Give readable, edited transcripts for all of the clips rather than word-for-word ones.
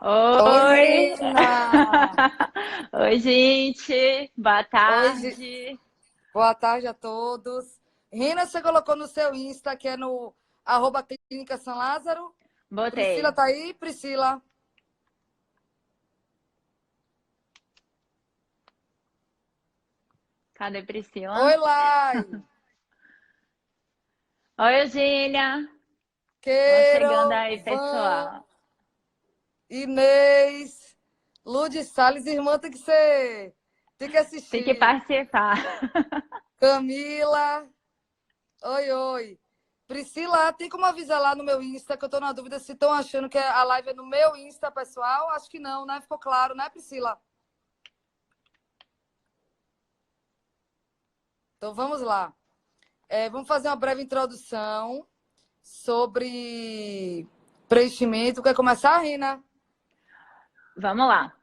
Oi, Oi! Rina! Oi, gente! Boa Oi, tarde! boa tarde a todos. Rina, você colocou no seu Insta, que é no @Clínica São Lázaro. Priscila Botei. tá aí? Priscila. Cadê Priscila? Oi, Lai. Oi, Eugênia! Vamos chegando Queiro, aí, Van, pessoal. Inês, Lude Salles, irmã tem que Tem que assistir. participar. Camila. Oi, oi. Priscila, tem como avisar lá no meu Insta, que eu tô na dúvida se estão achando que a live é no meu Insta, pessoal? Acho que não, né? Ficou claro, né, Priscila? Então vamos lá. Vamos fazer uma breve introdução sobre preenchimento. Quer começar, Rina? Vamos lá.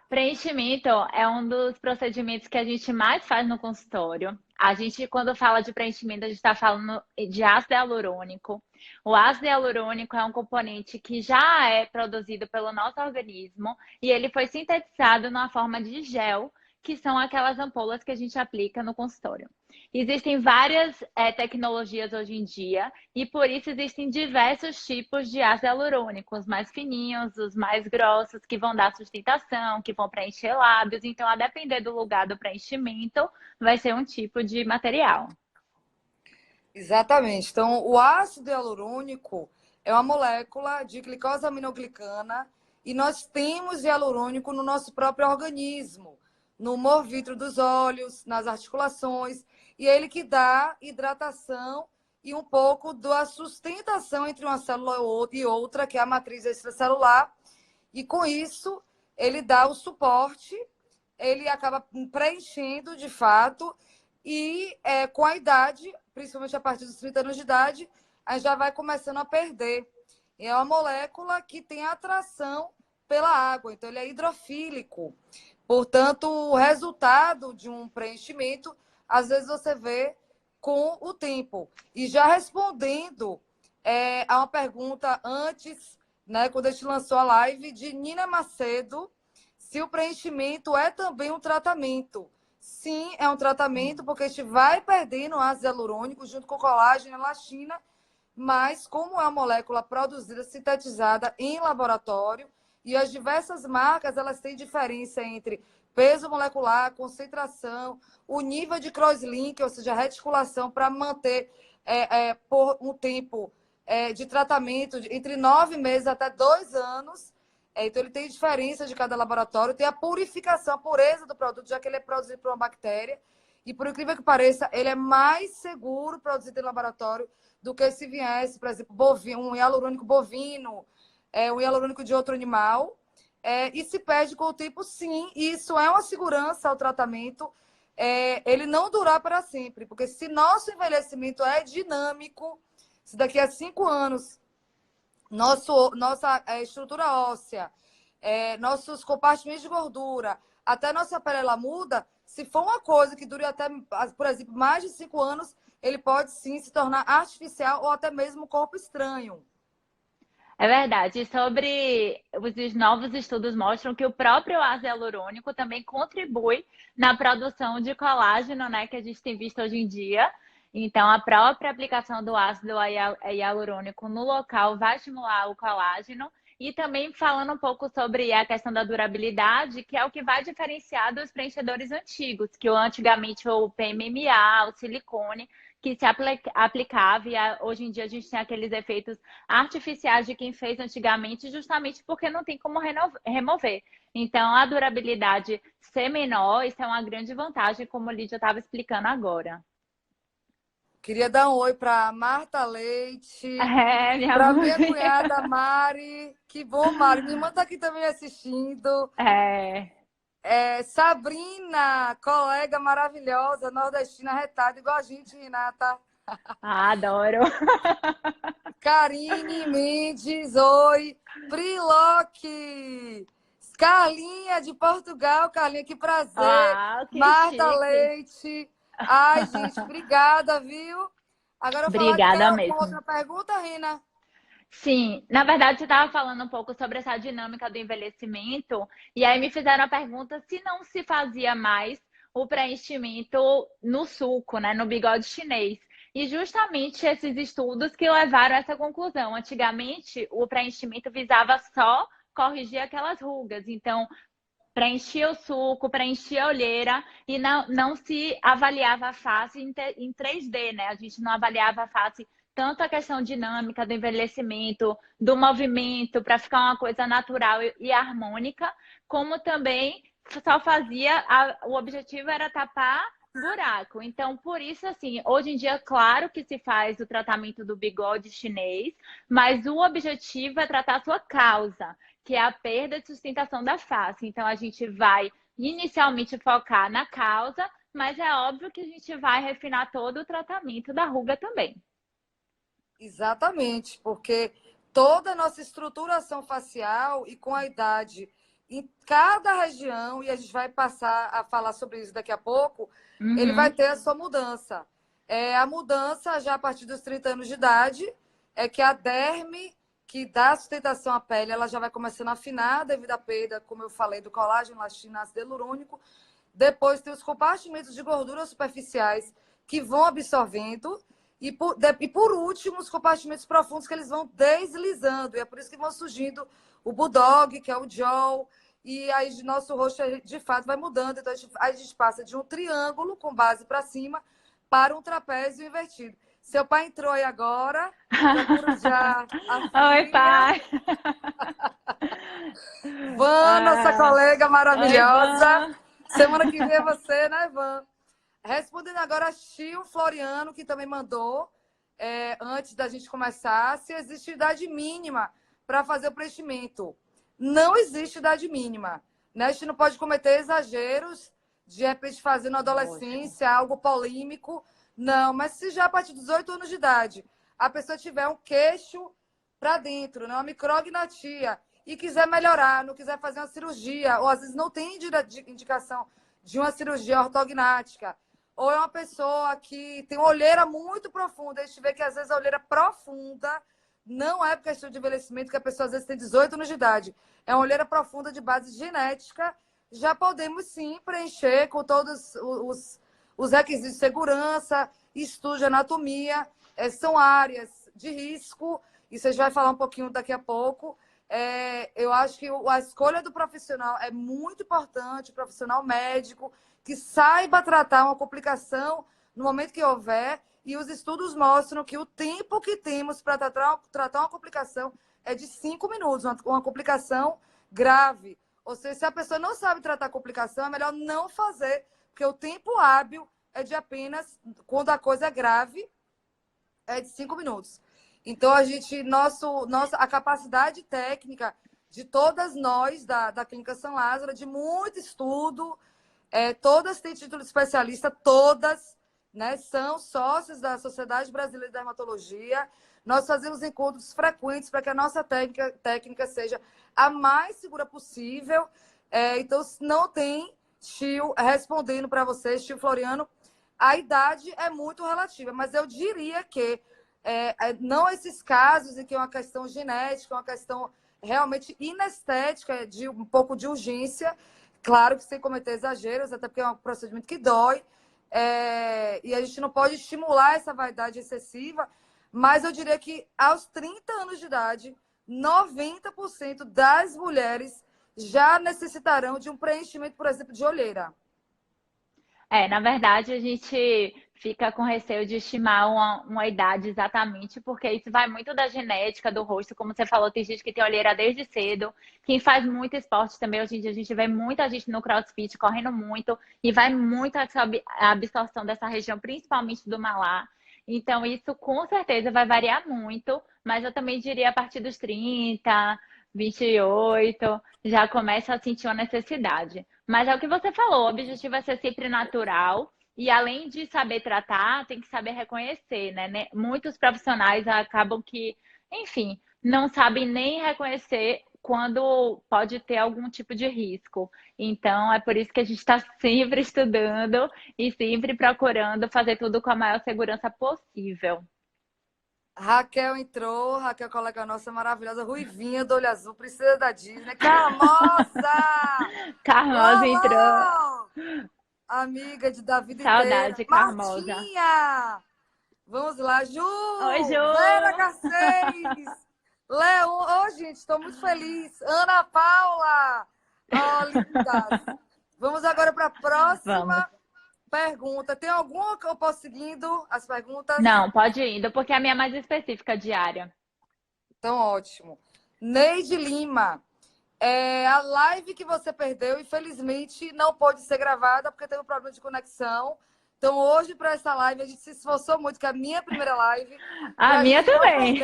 Preenchimento é um dos procedimentos que a gente mais faz no consultório. A gente, quando fala de preenchimento, a gente está falando de ácido hialurônico. O ácido hialurônico é um componente que já é produzido pelo nosso organismo e ele foi sintetizado na forma de gel, que são aquelas ampolas que a gente aplica no consultório. Existem várias tecnologias hoje em dia e por isso existem diversos tipos de ácido hialurônico, os mais fininhos, os mais grossos, que vão dar sustentação, que vão preencher lábios. Então, a depender do lugar do preenchimento, vai ser um tipo de material. Exatamente. Então, o ácido hialurônico é uma molécula de glicosaminoglicana e nós temos hialurônico no nosso próprio organismo, no humor vítreo dos olhos, nas articulações, e é ele que dá hidratação e um pouco da sustentação entre uma célula e outra, que é a matriz extracelular, e com isso ele dá o suporte, ele acaba preenchendo de fato, e com a idade, principalmente a partir dos 30 anos de idade, a gente já vai começando a perder. E é uma molécula que tem atração pela água, então ele é hidrofílico. Portanto, o resultado de um preenchimento, às vezes você vê com o tempo. E já respondendo a uma pergunta antes, né, quando a gente lançou a live, de Nina Macedo, se o preenchimento é também um tratamento. Sim, é um tratamento, porque a gente vai perdendo ácido hialurônico junto com colágeno e elastina, mas como é uma molécula produzida, sintetizada em laboratório, e as diversas marcas, elas têm diferença entre peso molecular, concentração, o nível de crosslink, ou seja, a reticulação, para manter por um tempo de tratamento entre 9 meses até 2 anos. Então, ele tem diferença de cada laboratório, tem a purificação, a pureza do produto, já que ele é produzido por uma bactéria. E, por incrível que pareça, ele é mais seguro produzido em laboratório do que se viesse, por exemplo, bovino, um hialurônico bovino, um hialurônico de outro animal. E se perde com o tempo, sim. E isso é uma segurança ao tratamento. Ele não durar para sempre, porque se nosso envelhecimento é dinâmico, se daqui a 5 anos nossa estrutura óssea, nossos compartimentos de gordura, até nossa pele ela muda, se for uma coisa que dure até, por exemplo, mais de 5 anos, ele pode sim se tornar artificial ou até mesmo corpo estranho. É verdade. E sobre os novos estudos mostram que o próprio ácido hialurônico também contribui na produção de colágeno, né, que a gente tem visto hoje em dia. Então, a própria aplicação do ácido hialurônico no local vai estimular o colágeno. E também falando um pouco sobre a questão da durabilidade, que é o que vai diferenciar dos preenchedores antigos, que antigamente o PMMA, o silicone, que se aplicava, e hoje em dia a gente tem aqueles efeitos artificiais de quem fez antigamente, justamente porque não tem como remover. Então, a durabilidade ser menor, isso é uma grande vantagem, como a Lídia estava explicando agora. Queria dar um oi para Marta Leite, É, minha para mãe. minha cunhada Mari. Que bom, Mari. Minha irmã está aqui também assistindo. É, Sabrina, colega maravilhosa, nordestina, retada, igual a gente, Renata. adoro. Karine Mendes, oi. Priloque. Carlinha de Portugal, Carlinha, que prazer. Ah, que Marta chique. Leite. Ai, gente, obrigada, viu? Agora eu vou falar de Obrigada quer uma mesmo. outra pergunta, Rina? Sim, na verdade, você estava falando um pouco sobre essa dinâmica do envelhecimento, e aí me fizeram a pergunta se não se fazia mais o preenchimento no sulco, né, no bigode chinês. E justamente esses estudos que levaram a essa conclusão. Antigamente, o preenchimento visava só corrigir aquelas rugas. Então, preenchia o sulco, preenchia a olheira e não se avaliava a face em 3D, né? A gente não avaliava a face tanto a questão dinâmica do envelhecimento, do movimento, para ficar uma coisa natural e harmônica, como também só fazia, o objetivo era tapar buraco. Então, por isso, assim, hoje em dia, claro que se faz o tratamento do bigode chinês, mas o objetivo é tratar a sua causa, que é a perda de sustentação da face. Então, a gente vai inicialmente focar na causa, mas é óbvio que a gente vai refinar todo o tratamento da ruga também. Exatamente, porque toda a nossa estruturação facial e com a idade em cada região, e a gente vai passar a falar sobre isso daqui a pouco, ele vai Uhum. ter a sua mudança. A mudança já a partir dos 30 anos de idade é que a derme, que dá sustentação à pele, ela já vai começando a afinar devido à perda, como eu falei, do colágeno, elastina, ácido hialurônico. Depois tem os compartimentos de gorduras superficiais que vão absorvendo e por último, os compartimentos profundos que eles vão deslizando. E é por isso que vão surgindo o bulldog, que é o jaw, e aí nosso rosto, de fato, vai mudando. Então, a gente passa de um triângulo com base para cima para um trapézio invertido. Seu pai entrou aí agora, procura já a Oi, filha. pai. Van, nossa Ah, colega oi, maravilhosa. Van. Semana que vem é você, né, Van? Respondendo agora a Chio Floriano, que também mandou, antes da gente começar, se existe idade mínima para fazer o preenchimento. Não existe idade mínima. Né? A gente não pode cometer exageros, de repente fazer na Lógico. adolescência algo polêmico. Não, mas se já a partir dos 18 anos de idade a pessoa tiver um queixo para dentro, né? Uma micrognatia, e quiser melhorar, não quiser fazer uma cirurgia, ou às vezes não tem indicação de uma cirurgia ortognática, ou é uma pessoa que tem uma olheira muito profunda, a gente vê que às vezes a olheira profunda não é por questão de envelhecimento, que a pessoa às vezes tem 18 anos de idade, é uma olheira profunda de base genética, já podemos sim preencher com todos os requisitos de segurança, estudo de anatomia, são áreas de risco, isso a gente vai falar um pouquinho daqui a pouco. Eu acho que a escolha do profissional é muito importante, o profissional médico, que saiba tratar uma complicação no momento que houver, e os estudos mostram que o tempo que temos para tratar uma complicação é de 5 minutos, uma complicação grave. Ou seja, se a pessoa não sabe tratar a complicação, é melhor não fazer, porque o tempo hábil é de apenas, quando a coisa é grave, é de 5 minutos. Então, a capacidade técnica de todas nós da Clínica São Lázaro, de muito estudo, todas têm título de especialista, todas, né, são sócios da Sociedade Brasileira de Dermatologia. Nós fazemos encontros frequentes para que a nossa técnica seja a mais segura possível. Então, não tem, Chio, respondendo para você, Chio Floriano, a idade é muito relativa, mas eu diria que não esses casos em que é uma questão genética, uma questão realmente inestética, de um pouco de urgência, claro que sem cometer exageros, até porque é um procedimento que dói, e a gente não pode estimular essa vaidade excessiva, mas eu diria que aos 30 anos de idade, 90% das mulheres já necessitarão de um preenchimento, por exemplo, de olheira. Na verdade, a gente fica com receio de estimar uma idade exatamente, porque isso vai muito da genética do rosto, como você falou, tem gente que tem olheira desde cedo, quem faz muito esporte também, hoje em dia a gente vê muita gente no CrossFit correndo muito, e vai muito a absorção dessa região, principalmente do malar. Então, isso com certeza vai variar muito, mas eu também diria a partir dos 30, 28, já começa a sentir uma necessidade. Mas é o que você falou, o objetivo é ser sempre natural e além de saber tratar, tem que saber reconhecer, né? Muitos profissionais acabam que, enfim, não sabem nem reconhecer quando pode ter algum tipo de risco. Então, é por isso que a gente está sempre estudando e sempre procurando fazer tudo com a maior segurança possível. Raquel entrou, Raquel, colega nossa maravilhosa, ruivinha, do olho azul, princesa da Disney. Carmosa! Carmosa entrou. Lolo! Amiga da vida inteira. Saudade, Carmosa. Martinha! Vamos lá, Ju! Oi, Ju! Vera Garcês! Leon! Ô, gente, estou muito feliz. Ana Paula! Ó, lindas! Vamos agora para a Vamos. próxima pergunta. Tem alguma que eu posso seguindo as perguntas? Não, pode ir indo, porque a minha é mais específica, diária. Então, ótimo. Neide Lima. A live que você perdeu, infelizmente, não pôde ser gravada porque teve um problema de conexão. Então, hoje, para essa live, a gente se esforçou muito, que é a minha primeira live. A minha também.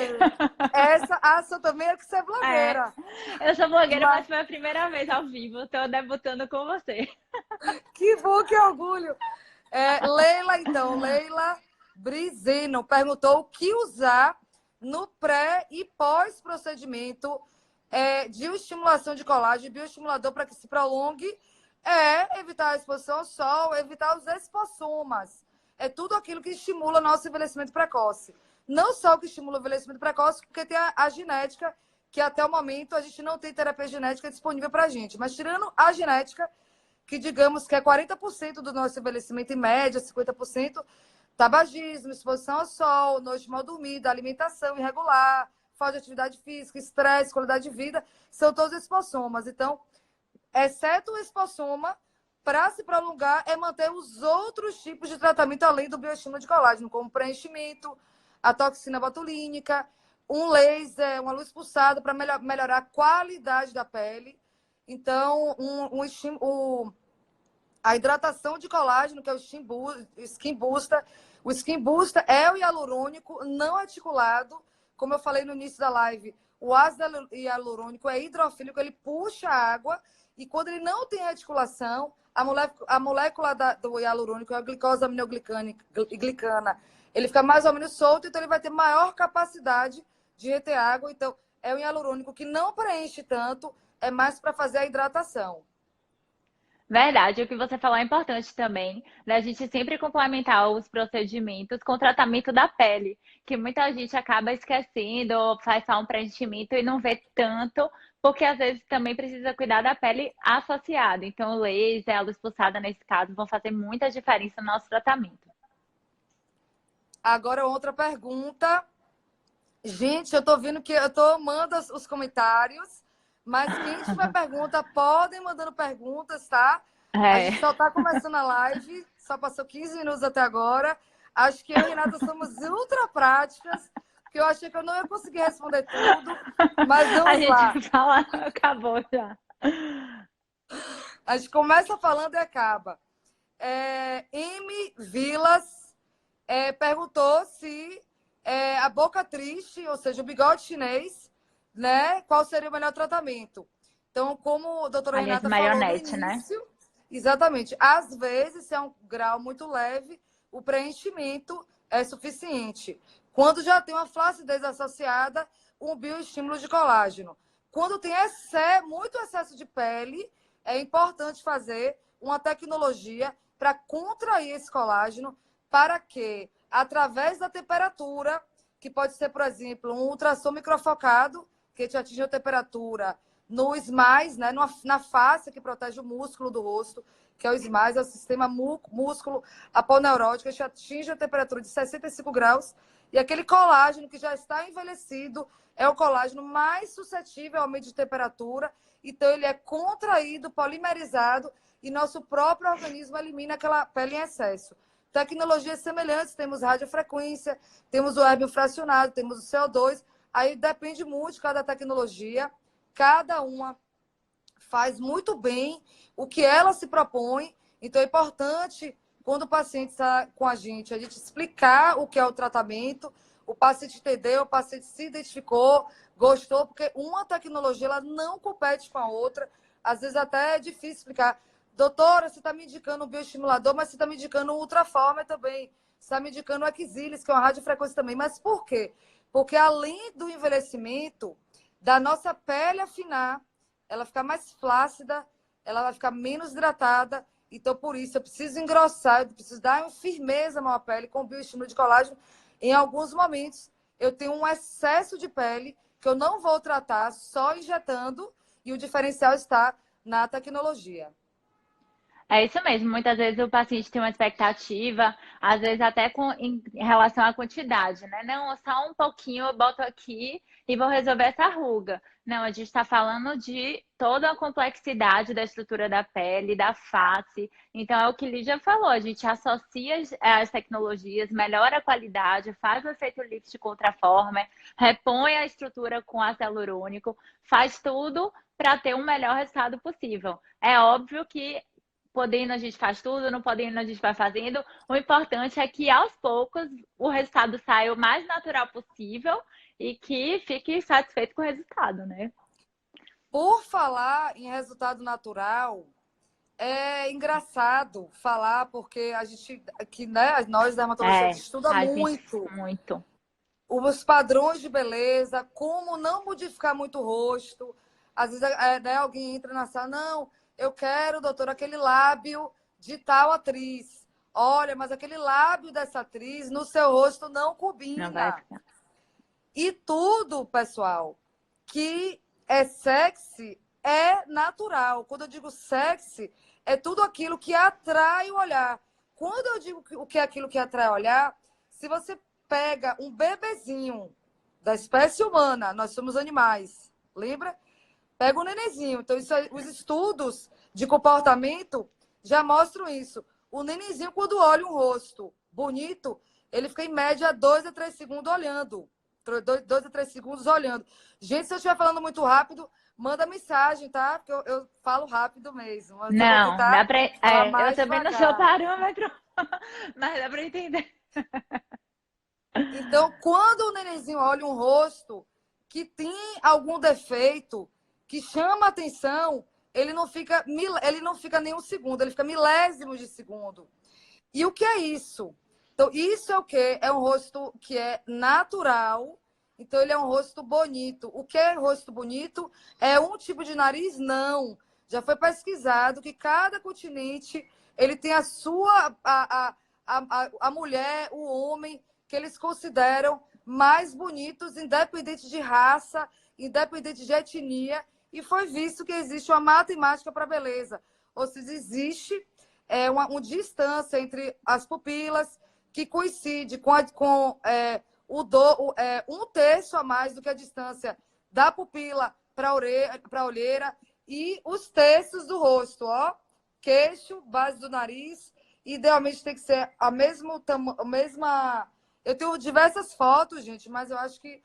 A sua também é que você é blogueira. Eu sou blogueira, mas foi a primeira vez ao vivo. Estou debutando com você. Que bom, que orgulho. Leila, então. Leila Brizeno perguntou o que usar no pré e pós-procedimento de estimulação de colágeno, bioestimulador para que se prolongue, evitar a exposição ao sol, evitar os espossomas. É tudo aquilo que estimula o nosso envelhecimento precoce. Não só o que estimula o envelhecimento precoce, porque tem a genética, que até o momento a gente não tem terapia genética disponível para a gente. Mas tirando a genética, que digamos que é 40% do nosso envelhecimento em média, 50%, tabagismo, exposição ao sol, noite mal dormida, alimentação irregular, falta de atividade física, estresse, qualidade de vida, são todos espossomas. Então, exceto o espossoma, para se prolongar, é manter os outros tipos de tratamento além do bioestímulo de colágeno, como preenchimento, a toxina botulínica, um laser, uma luz pulsada para melhorar a qualidade da pele. Então, a hidratação de colágeno, que é o Skin Booster. O Skin Booster é o hialurônico não articulado. Como eu falei no início da live, o ácido hialurônico é hidrofílico, ele puxa a água. E quando ele não tem articulação, a molécula do hialurônico, a glicosamioglicana, ele fica mais ou menos solto, então ele vai ter maior capacidade de reter água. Então, é um hialurônico que não preenche tanto, é mais para fazer a hidratação. Verdade, o que você falou é importante também, né? A gente sempre complementar os procedimentos com o tratamento da pele, que muita gente acaba esquecendo, ou faz só um preenchimento e não vê tanto, porque às vezes também precisa cuidar da pele associada. Então, o laser, a luz pulsada, nesse caso, vão fazer muita diferença no nosso tratamento. Agora, outra pergunta. Gente, eu tô vendo que eu tô amando os comentários. Mas quem tiver pergunta, podem mandando perguntas, tá? A gente só tá começando a live, só passou 15 minutos até agora. Acho que eu e Renata somos ultra práticas, porque eu achei que eu não ia conseguir responder tudo. Mas vamos lá. A gente fala, acabou já. A gente começa falando e acaba. M. Vilas perguntou se a boca triste, ou seja, o bigode chinês, né? Qual seria o melhor tratamento? Então, como a doutora Renata falou no início, né? Exatamente. Às vezes, se é um grau muito leve, o preenchimento é suficiente. Quando já tem uma flacidez associada, um bioestímulo de colágeno. Quando tem muito excesso de pele, é importante fazer uma tecnologia para contrair esse colágeno, para que, através da temperatura, que pode ser, por exemplo, um ultrassom microfocado, que te atinge a temperatura no SMAIS, né, na face que protege o músculo do rosto, que é o SMAIS, é o sistema músculo aponeurótico, que atinge a temperatura de 65 graus, e aquele colágeno que já está envelhecido é o colágeno mais suscetível ao aumento de temperatura, então ele é contraído, polimerizado, e nosso próprio organismo elimina aquela pele em excesso. Tecnologias semelhantes, temos radiofrequência, temos o erbium fracionado, temos o CO2, aí depende muito de cada tecnologia, cada uma faz muito bem o que ela se propõe. Então é importante, quando o paciente está com a gente explicar o que é o tratamento, o paciente entendeu, o paciente se identificou, gostou, porque uma tecnologia ela não compete com a outra. Às vezes até é difícil explicar. Doutora, você está me indicando um bioestimulador, mas você está me indicando um ultraformer também. Você está me indicando o Exilis, que é uma radiofrequência também. Mas por quê? Porque além do envelhecimento, da nossa pele afinar, ela ficar mais flácida, ela vai ficar menos hidratada. Então, por isso, eu preciso engrossar, eu preciso dar uma firmeza à minha pele com bioestímulo de colágeno. Em alguns momentos, eu tenho um excesso de pele que eu não vou tratar só injetando, e o diferencial está na tecnologia. É isso mesmo. Muitas vezes o paciente tem uma expectativa, às vezes até em relação à quantidade, né? Não, só um pouquinho eu boto aqui e vou resolver essa ruga. Não, a gente está falando de toda a complexidade da estrutura da pele, da face. Então, é o que Lígia falou, a gente associa as tecnologias, melhora a qualidade, faz o efeito lift contra a forma, repõe a estrutura com ácido hialurônico, faz tudo para ter um melhor resultado possível. É óbvio que podendo a gente faz tudo, não podendo a gente vai fazendo. O importante é que aos poucos o resultado saia o mais natural possível e que fique satisfeito com o resultado, né? Por falar em resultado natural, é engraçado falar, porque a gente, que, né, nós dermatologistas, estuda A gente muito muito. os padrões de beleza, como não modificar muito o rosto. Às vezes, né, alguém entra na sala, não, eu quero, doutor, aquele lábio de tal atriz. Olha, mas aquele lábio dessa atriz no seu rosto não Não vai combina. ficar. E tudo, pessoal, que é sexy é natural. Quando eu digo sexy, é tudo aquilo que atrai o olhar. Quando eu digo o que é aquilo que atrai o olhar, se você pega um bebezinho da espécie humana, nós somos animais, lembra? Pega um nenenzinho. Então, os estudos de comportamento já mostram isso. O nenenzinho, quando olha um rosto bonito, ele fica em média 2 a 3 segundos olhando. 2 a 3 segundos olhando. Gente, se eu estiver falando muito rápido, manda mensagem, tá? Porque eu falo rápido mesmo. Mas eu vou Não, dá tentar pra. falar Eu mais também não sou devagar. parâmetro, mas dá pra entender. Então, quando o nenenzinho olha um rosto que tem algum defeito, que chama atenção, ele não fica nem um segundo, ele fica milésimos de segundo. E o que é isso? Então, isso é o quê? É um rosto que é natural, então ele é um rosto bonito. O que é rosto bonito? É um tipo de nariz? Não. Já foi pesquisado que cada continente ele tem a sua, a mulher, o homem, que eles consideram mais bonitos, independente de raça, independente de etnia, e foi visto que existe uma matemática para a beleza. Ou seja, existe uma distância entre as pupilas que coincide um terço a mais do que a distância da pupila para a olheira e os terços do rosto, ó. Queixo, base do nariz, idealmente tem que ser a mesma. Eu tenho diversas fotos, gente, mas eu acho que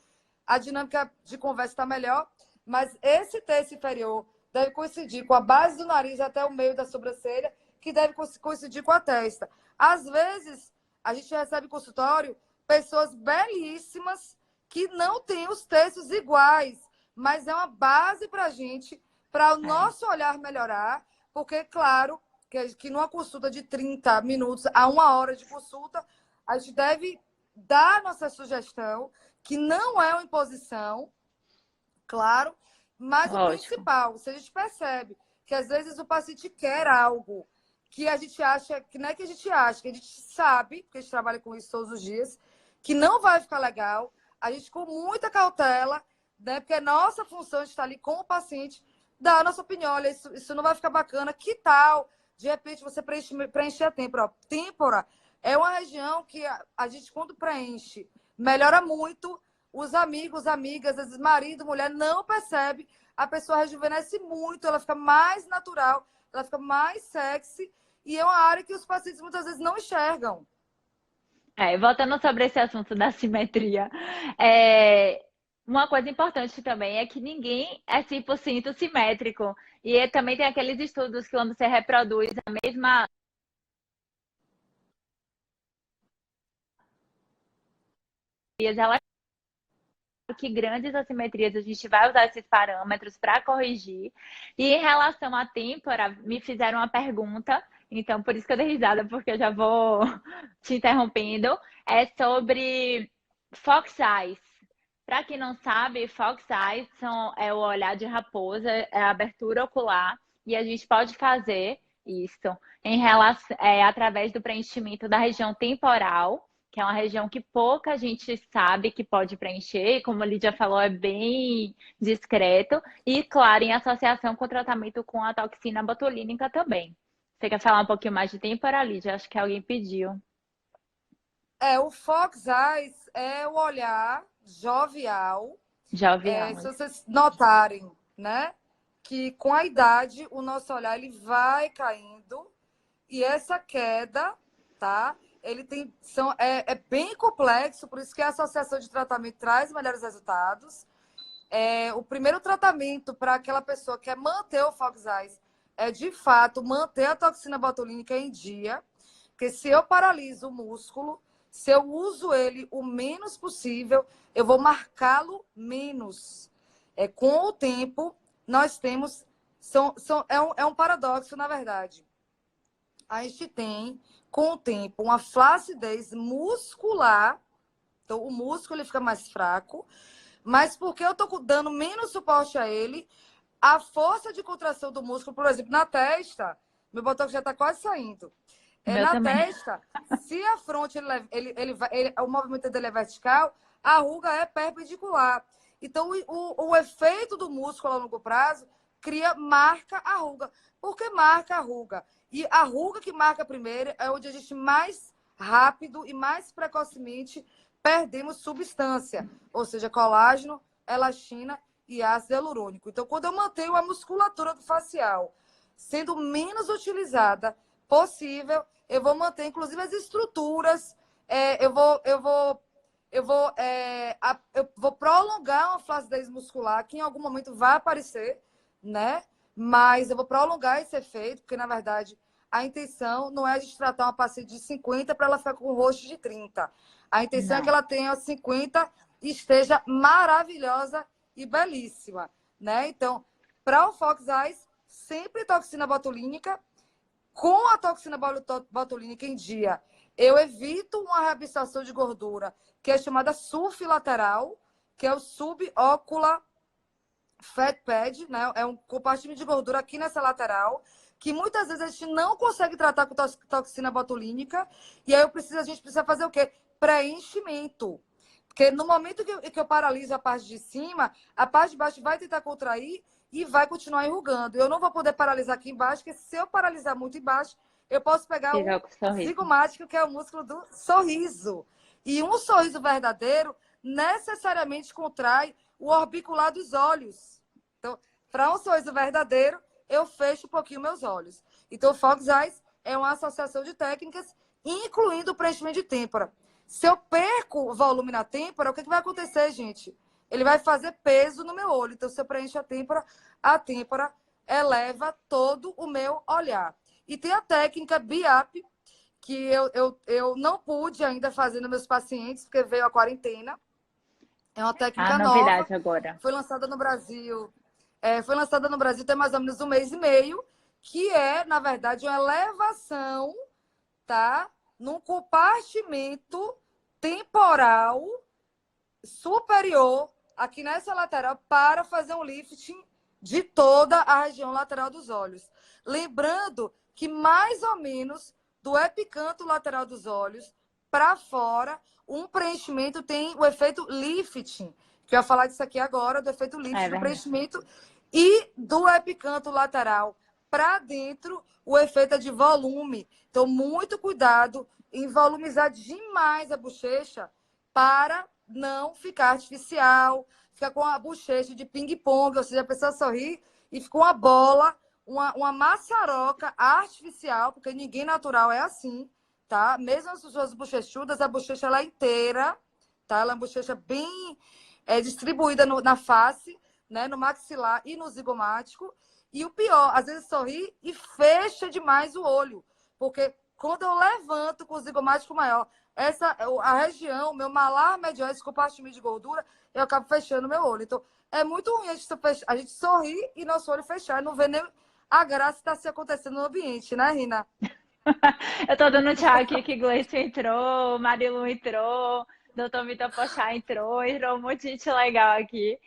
a dinâmica de conversa está melhor. Mas esse terço inferior deve coincidir com a base do nariz até o meio da sobrancelha, que deve coincidir com a testa. Às vezes, a gente recebe em consultório pessoas belíssimas que não têm os terços iguais, mas é uma base para a gente, para o É. nosso olhar melhorar, porque, claro, que numa consulta de 30 minutos a 1 hora de consulta, a gente deve dar nossa sugestão, que não é uma imposição, claro, mas o Lógico. principal, se a gente percebe que às vezes o paciente quer algo que a gente acha, que não é que a gente acha, que a gente sabe, porque a gente trabalha com isso todos os dias, que não vai ficar legal, a gente com muita cautela, né, porque é nossa função de estar ali com o paciente, dar a nossa opinião, olha, isso não vai ficar bacana, que tal? De repente você preencher a têmpora. Têmpora é uma região que a gente, quando preenche, melhora muito. Os amigos, amigas, às vezes marido, mulher, não percebe. A pessoa rejuvenesce muito, ela fica mais natural, ela fica mais sexy. E é uma área que os pacientes muitas vezes não enxergam. Voltando sobre esse assunto da simetria, uma coisa importante também é que ninguém é 100% simétrico. Também tem aqueles estudos que quando você reproduz a mesma ela que grandes assimetrias a gente vai usar esses parâmetros para corrigir. E em relação à têmpora, me fizeram uma pergunta, então por isso que eu dei risada, porque eu já vou te interrompendo, é sobre fox eyes. Para quem não sabe, fox eyes é o olhar de raposa, é a abertura ocular, e a gente pode fazer isso através do preenchimento da região temporal, que é uma região que pouca gente sabe que pode preencher, como a Lídia falou, é bem discreto, e, claro, em associação com o tratamento com a toxina botulínica também. Você quer falar um pouquinho mais de têmpora, Lídia? Acho que alguém pediu. O Fox Eyes é o olhar jovial. Já ouvi Se elas. vocês notarem, né, que com a idade o nosso olhar ele vai caindo e essa queda, tá? Ele tem é bem complexo, por isso que a associação de tratamento traz melhores resultados. O primeiro tratamento para aquela pessoa que quer manter o Fox Eyes é de fato manter a toxina botulínica em dia, porque se eu paraliso o músculo, se eu uso ele o menos possível, eu vou marcá-lo menos. Com o tempo, nós temos. É um paradoxo, na verdade. A gente tem, com o tempo, uma flacidez muscular. Então, o músculo ele fica mais fraco. Mas porque eu estou dando menos suporte a ele, a força de contração do músculo, por exemplo, na testa, meu botox já está quase saindo. Meu Na também. testa, se a fronte o movimento dele é vertical, a ruga é perpendicular. Então, o efeito do músculo a longo prazo marca a ruga. Por que marca a ruga? E a ruga que marca primeiro é onde a gente mais rápido e mais precocemente perdemos substância, ou seja, colágeno, elastina e ácido hialurônico. Então, quando eu mantenho a musculatura do facial sendo menos utilizada possível, eu vou manter, inclusive, as estruturas, eu vou prolongar uma flacidez muscular que em algum momento vai aparecer, né? Mas eu vou prolongar esse efeito, porque, na verdade, a intenção não é a gente tratar uma paciente de 50 para ela ficar com o rosto de 30. A intenção é que Não. ela tenha 50 e esteja maravilhosa e belíssima, né? Então, para o Fox Eyes, sempre toxina botulínica. Com a toxina botulínica em dia, eu evito uma reabsorção de gordura, que é chamada SUF lateral, que é o subocular fat pad, né? É um compartimento de gordura aqui nessa lateral, que muitas vezes a gente não consegue tratar com toxina botulínica, e aí a gente precisa fazer o quê? Preenchimento. Porque no momento que eu paraliso a parte de cima, a parte de baixo vai tentar contrair e vai continuar enrugando. Eu não vou poder paralisar aqui embaixo, porque se eu paralisar muito embaixo, eu posso pegar Fica o com sorriso. zigomático, que é o músculo do sorriso. E um sorriso verdadeiro necessariamente contrai o orbicular dos olhos. Então, para um sorriso verdadeiro, eu fecho um pouquinho meus olhos. Então, o Fox Eyes é uma associação de técnicas, incluindo o preenchimento de têmpora. Se eu perco o volume na têmpora, o que vai acontecer, gente? Ele vai fazer peso no meu olho. Então, se eu preencho a têmpora eleva todo o meu olhar. E tem a técnica BIAP, que eu não pude ainda fazer nos meus pacientes, porque veio a quarentena. É uma A técnica nova, novidade agora. foi lançada no Brasil. Foi lançada no Brasil tem mais ou menos um mês e meio, que é, na verdade, uma elevação, tá? Num compartimento temporal superior, aqui nessa lateral, para fazer um lifting de toda a região lateral dos olhos. Lembrando que mais ou menos do epicanto lateral dos olhos para fora, um preenchimento tem o efeito lifting, que eu ia falar disso aqui agora, do efeito É lifting do verdade. preenchimento, e do epicanto lateral para dentro, o efeito é de volume. Então, muito cuidado em volumizar demais a bochecha para não ficar artificial, ficar com a bochecha de ping-pong, ou seja, a pessoa sorri e fica uma bola, uma maçaroca artificial, porque ninguém natural é assim, tá? Mesmo as suas bochechudas, a bochecha ela é inteira, tá? Ela é uma bochecha bem distribuída na face, né? No maxilar e no zigomático. E o pior, às vezes sorri e fecha demais o olho, porque quando eu levanto com o zigomático maior, a região, meu malar medial, esse compartimento de gordura, eu acabo fechando meu olho. Então, é muito ruim a gente sorrir e nosso olho fechar, não vê nem a graça que está se acontecendo no ambiente, né, Rina? Eu tô dando tchau aqui que Gleice entrou, Marilu entrou, Dr. Vitor Pochá entrou um monte de gente legal aqui.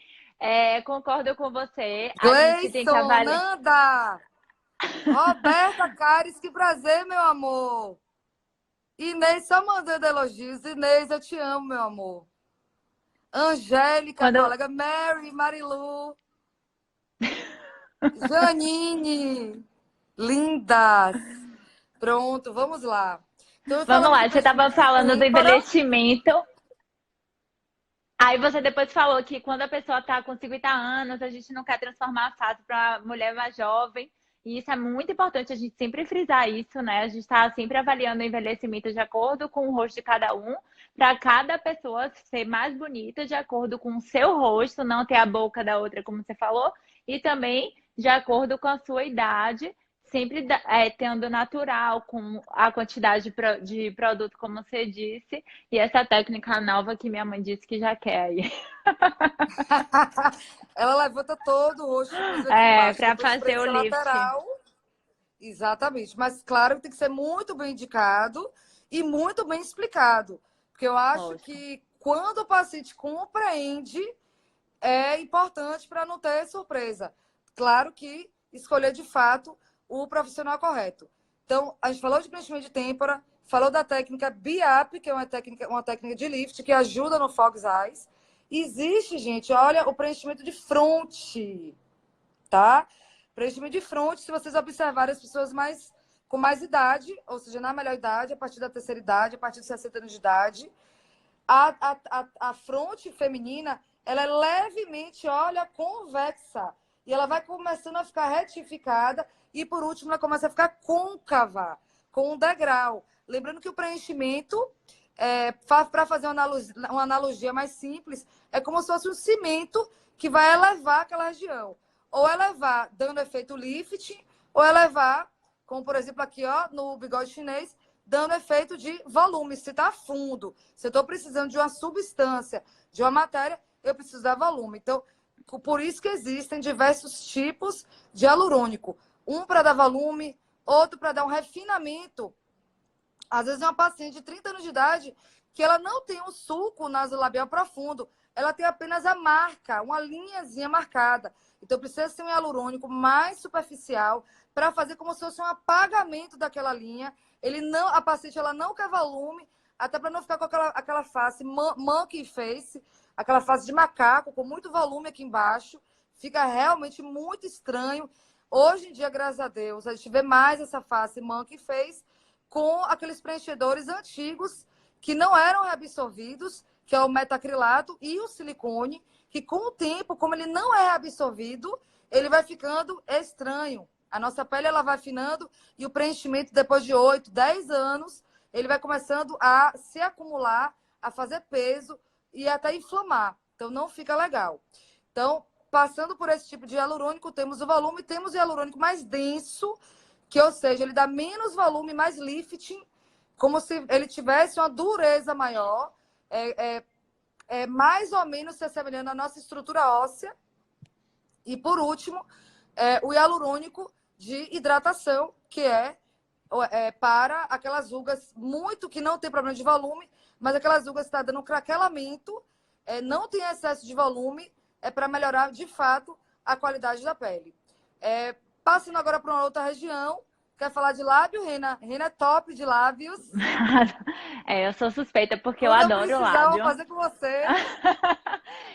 Concordo com você, a gente tem que Gleison, avaliar. Nanda, Roberta Cares, que prazer, meu amor. Inês só mandando elogios. Inês, eu te amo, meu amor. Angélica, Quando... colega. Mary, Marilu. Janine. Lindas. Pronto, vamos lá. Então, eu Vamos falando lá, de você estava preenchimento de falando do têmpora. envelhecimento. Aí você depois falou que quando a pessoa está com 50 anos, a gente não quer transformar a fase para mulher mais jovem. E isso é muito importante a gente sempre frisar isso, né? A gente está sempre avaliando o envelhecimento de acordo com o rosto de cada um, para cada pessoa ser mais bonita de acordo com o seu rosto, não ter a boca da outra, como você falou, e também de acordo com a sua idade, sempre tendo natural, com a quantidade de produto, como você disse. E essa técnica nova que minha mãe disse que já quer aí. Ela levanta todo o rosto, inclusive aqui É, embaixo. para Depois fazer o prensa lift. lateral. Exatamente. Mas claro que tem que ser muito bem indicado e muito bem explicado. Porque eu acho Lógico. que quando o paciente compreende, é importante para não ter surpresa. Claro que escolher de fato o profissional correto. Então, a gente falou de preenchimento de têmpora, falou da técnica BIAP, que é uma técnica de lift que ajuda no Fox Eyes. Existe, gente, olha, o preenchimento de fronte, tá? Preenchimento de fronte, se vocês observarem as pessoas com mais idade, ou seja, na melhor idade, a partir da terceira idade, a partir de 60 anos de idade, a fronte feminina, ela é levemente, olha, convexa. E ela vai começando a ficar retificada e, por último, ela começa a ficar côncava, com um degrau. Lembrando que o preenchimento, para fazer uma analogia mais simples, é como se fosse um cimento que vai elevar aquela região. Ou elevar dando efeito lift, ou elevar, como por exemplo aqui ó, no bigode chinês, dando efeito de volume. Se está fundo, se eu estou precisando de uma substância, de uma matéria, eu preciso dar volume. Então, por isso que existem diversos tipos de hialurônico. Um para dar volume, outro para dar um refinamento. Às vezes, uma paciente de 30 anos de idade que ela não tem um sulco nasolabial profundo, ela tem apenas a marca, uma linhazinha marcada. Então, precisa ser um hialurônico mais superficial para fazer como se fosse um apagamento daquela linha. A paciente ela não quer volume, até para não ficar com aquela face monkey face, aquela face de macaco, com muito volume aqui embaixo. Fica realmente muito estranho. Hoje em dia, graças a Deus, a gente vê mais essa face monkey face com aqueles preenchedores antigos que não eram reabsorvidos, que é o metacrilato e o silicone, que com o tempo, como ele não é reabsorvido, ele vai ficando estranho. A nossa pele ela vai afinando e o preenchimento, depois de 8, 10 anos, ele vai começando a se acumular, a fazer peso e até inflamar. Então, não fica legal. Então, passando por esse tipo de hialurônico, temos o volume, temos o hialurônico mais denso, que, ou seja, ele dá menos volume, mais lifting, como se ele tivesse uma dureza maior, mais ou menos se assemelhando à nossa estrutura óssea. E, por último, o hialurônico de hidratação, que para aquelas rugas muito que não tem problema de volume, mas aquelas rugas que estão dando um craquelamento, não tem excesso de volume, para melhorar, de fato, a qualidade da pele. Passando agora para uma outra região, quer falar de lábio, Rena? Rena é top de lábios. Eu sou suspeita porque eu Quando eu adoro o precisar, eu vou lábio. fazer com você.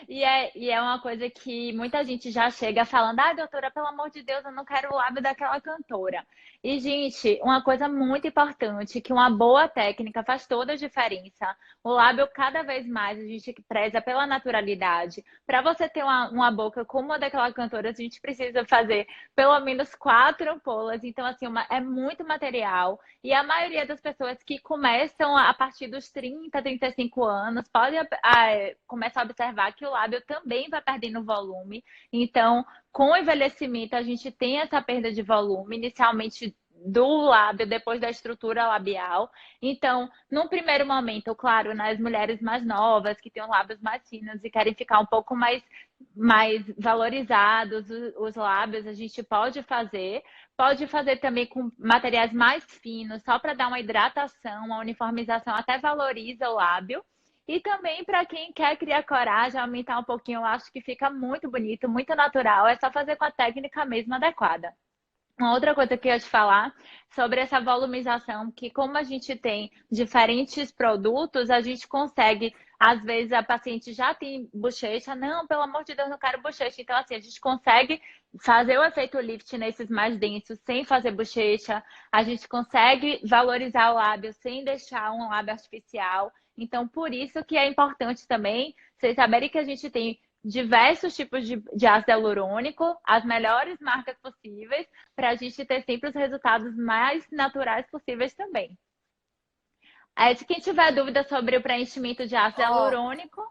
E é uma coisa que muita gente já chega falando: ai, doutora, pelo amor de Deus, eu não quero o lábio daquela cantora. E, gente, uma coisa muito importante, que uma boa técnica faz toda a diferença. O lábio, cada vez mais, a gente preza pela naturalidade. Para você ter uma boca como a daquela cantora, a gente precisa fazer pelo menos 4 ampolas. Então, assim, é muito material. E a maioria das pessoas que começam a partir dos 30, 35 anos, pode começar a observar que o lábio também vai perdendo volume. Então, com o envelhecimento, a gente tem essa perda de volume, inicialmente do lábio, depois da estrutura labial. Então, num primeiro momento, claro, nas mulheres mais novas, que têm os lábios mais finos e querem ficar um pouco mais valorizados, os lábios, a gente pode fazer. Pode fazer também com materiais mais finos, só para dar uma hidratação, uma uniformização, até valoriza o lábio. E também para quem quer criar coragem, aumentar um pouquinho, eu acho que fica muito bonito, muito natural. É só fazer com a técnica mesmo adequada. Uma outra coisa que eu ia te falar sobre essa volumização, que como a gente tem diferentes produtos, a gente consegue, às vezes a paciente já tem bochecha, não, pelo amor de Deus, não quero bochecha. Então, assim, a gente consegue fazer o efeito lift nesses mais densos sem fazer bochecha, a gente consegue valorizar o lábio sem deixar um lábio artificial. Então, por isso que é importante também vocês saberem que a gente tem diversos tipos de ácido hialurônico, as melhores marcas possíveis, para a gente ter sempre os resultados mais naturais possíveis também. Aí, se quem tiver dúvida sobre o preenchimento de ácido Ó, hialurônico,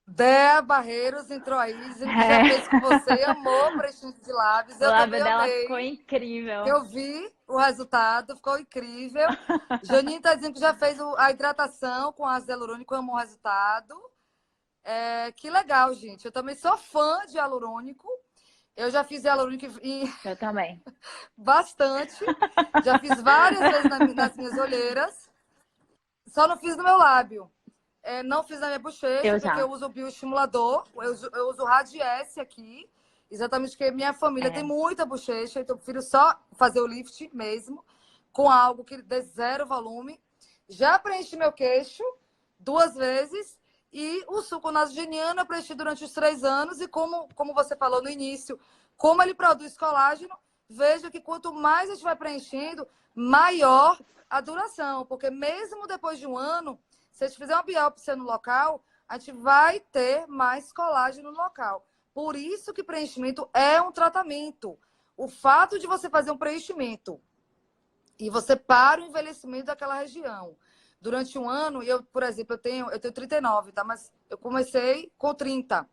Dea Barreiros entrou aí, dizendo que já fez com você e amou o preenchimento de lábios. o Eu lábio também dela ficou amei. incrível. Eu vi o resultado, ficou incrível. Janine está dizendo que já fez a hidratação com ácido hialurônico, amou o resultado. Que legal, gente. Eu também sou fã de hialurônico. Eu já fiz hialurônico Eu também. bastante. Já fiz várias vezes nas minhas olheiras. Só não fiz no meu lábio. Não fiz na minha bochecha, Eu porque eu já. uso o bioestimulador. Eu uso o Radiesse aqui. Exatamente porque minha família tem É. muita bochecha, então eu prefiro só fazer o lift mesmo, com algo que dê zero volume. Já preenchi meu queixo 2 vezes. E o suco nasogeniano eu preenchi durante os 3 anos. E como você falou no início, como ele produz colágeno, veja que quanto mais a gente vai preenchendo, maior a duração. Porque mesmo depois de um ano, se a gente fizer uma biópsia no local, a gente vai ter mais colágeno no local. Por isso que preenchimento é um tratamento. O fato de você fazer um preenchimento e você para o envelhecimento daquela região durante um ano, e eu, por exemplo, eu tenho 39, tá? Mas eu comecei com 30.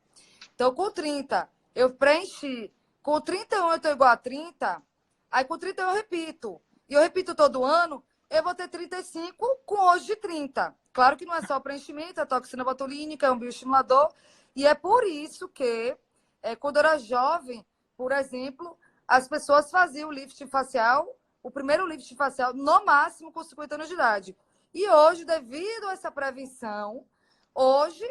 Então, com 30, eu preenchi. Com 31, eu estou igual a 30. Aí, com 31, eu repito. E eu repito todo ano, eu vou ter 35 com hoje de 30. Claro que não é só o preenchimento, é toxina botulínica, é um bioestimulador. E é por isso que, quando eu era jovem, por exemplo, as pessoas faziam o lift facial, o primeiro lift facial, no máximo com 50 anos de idade. E hoje, devido a essa prevenção, hoje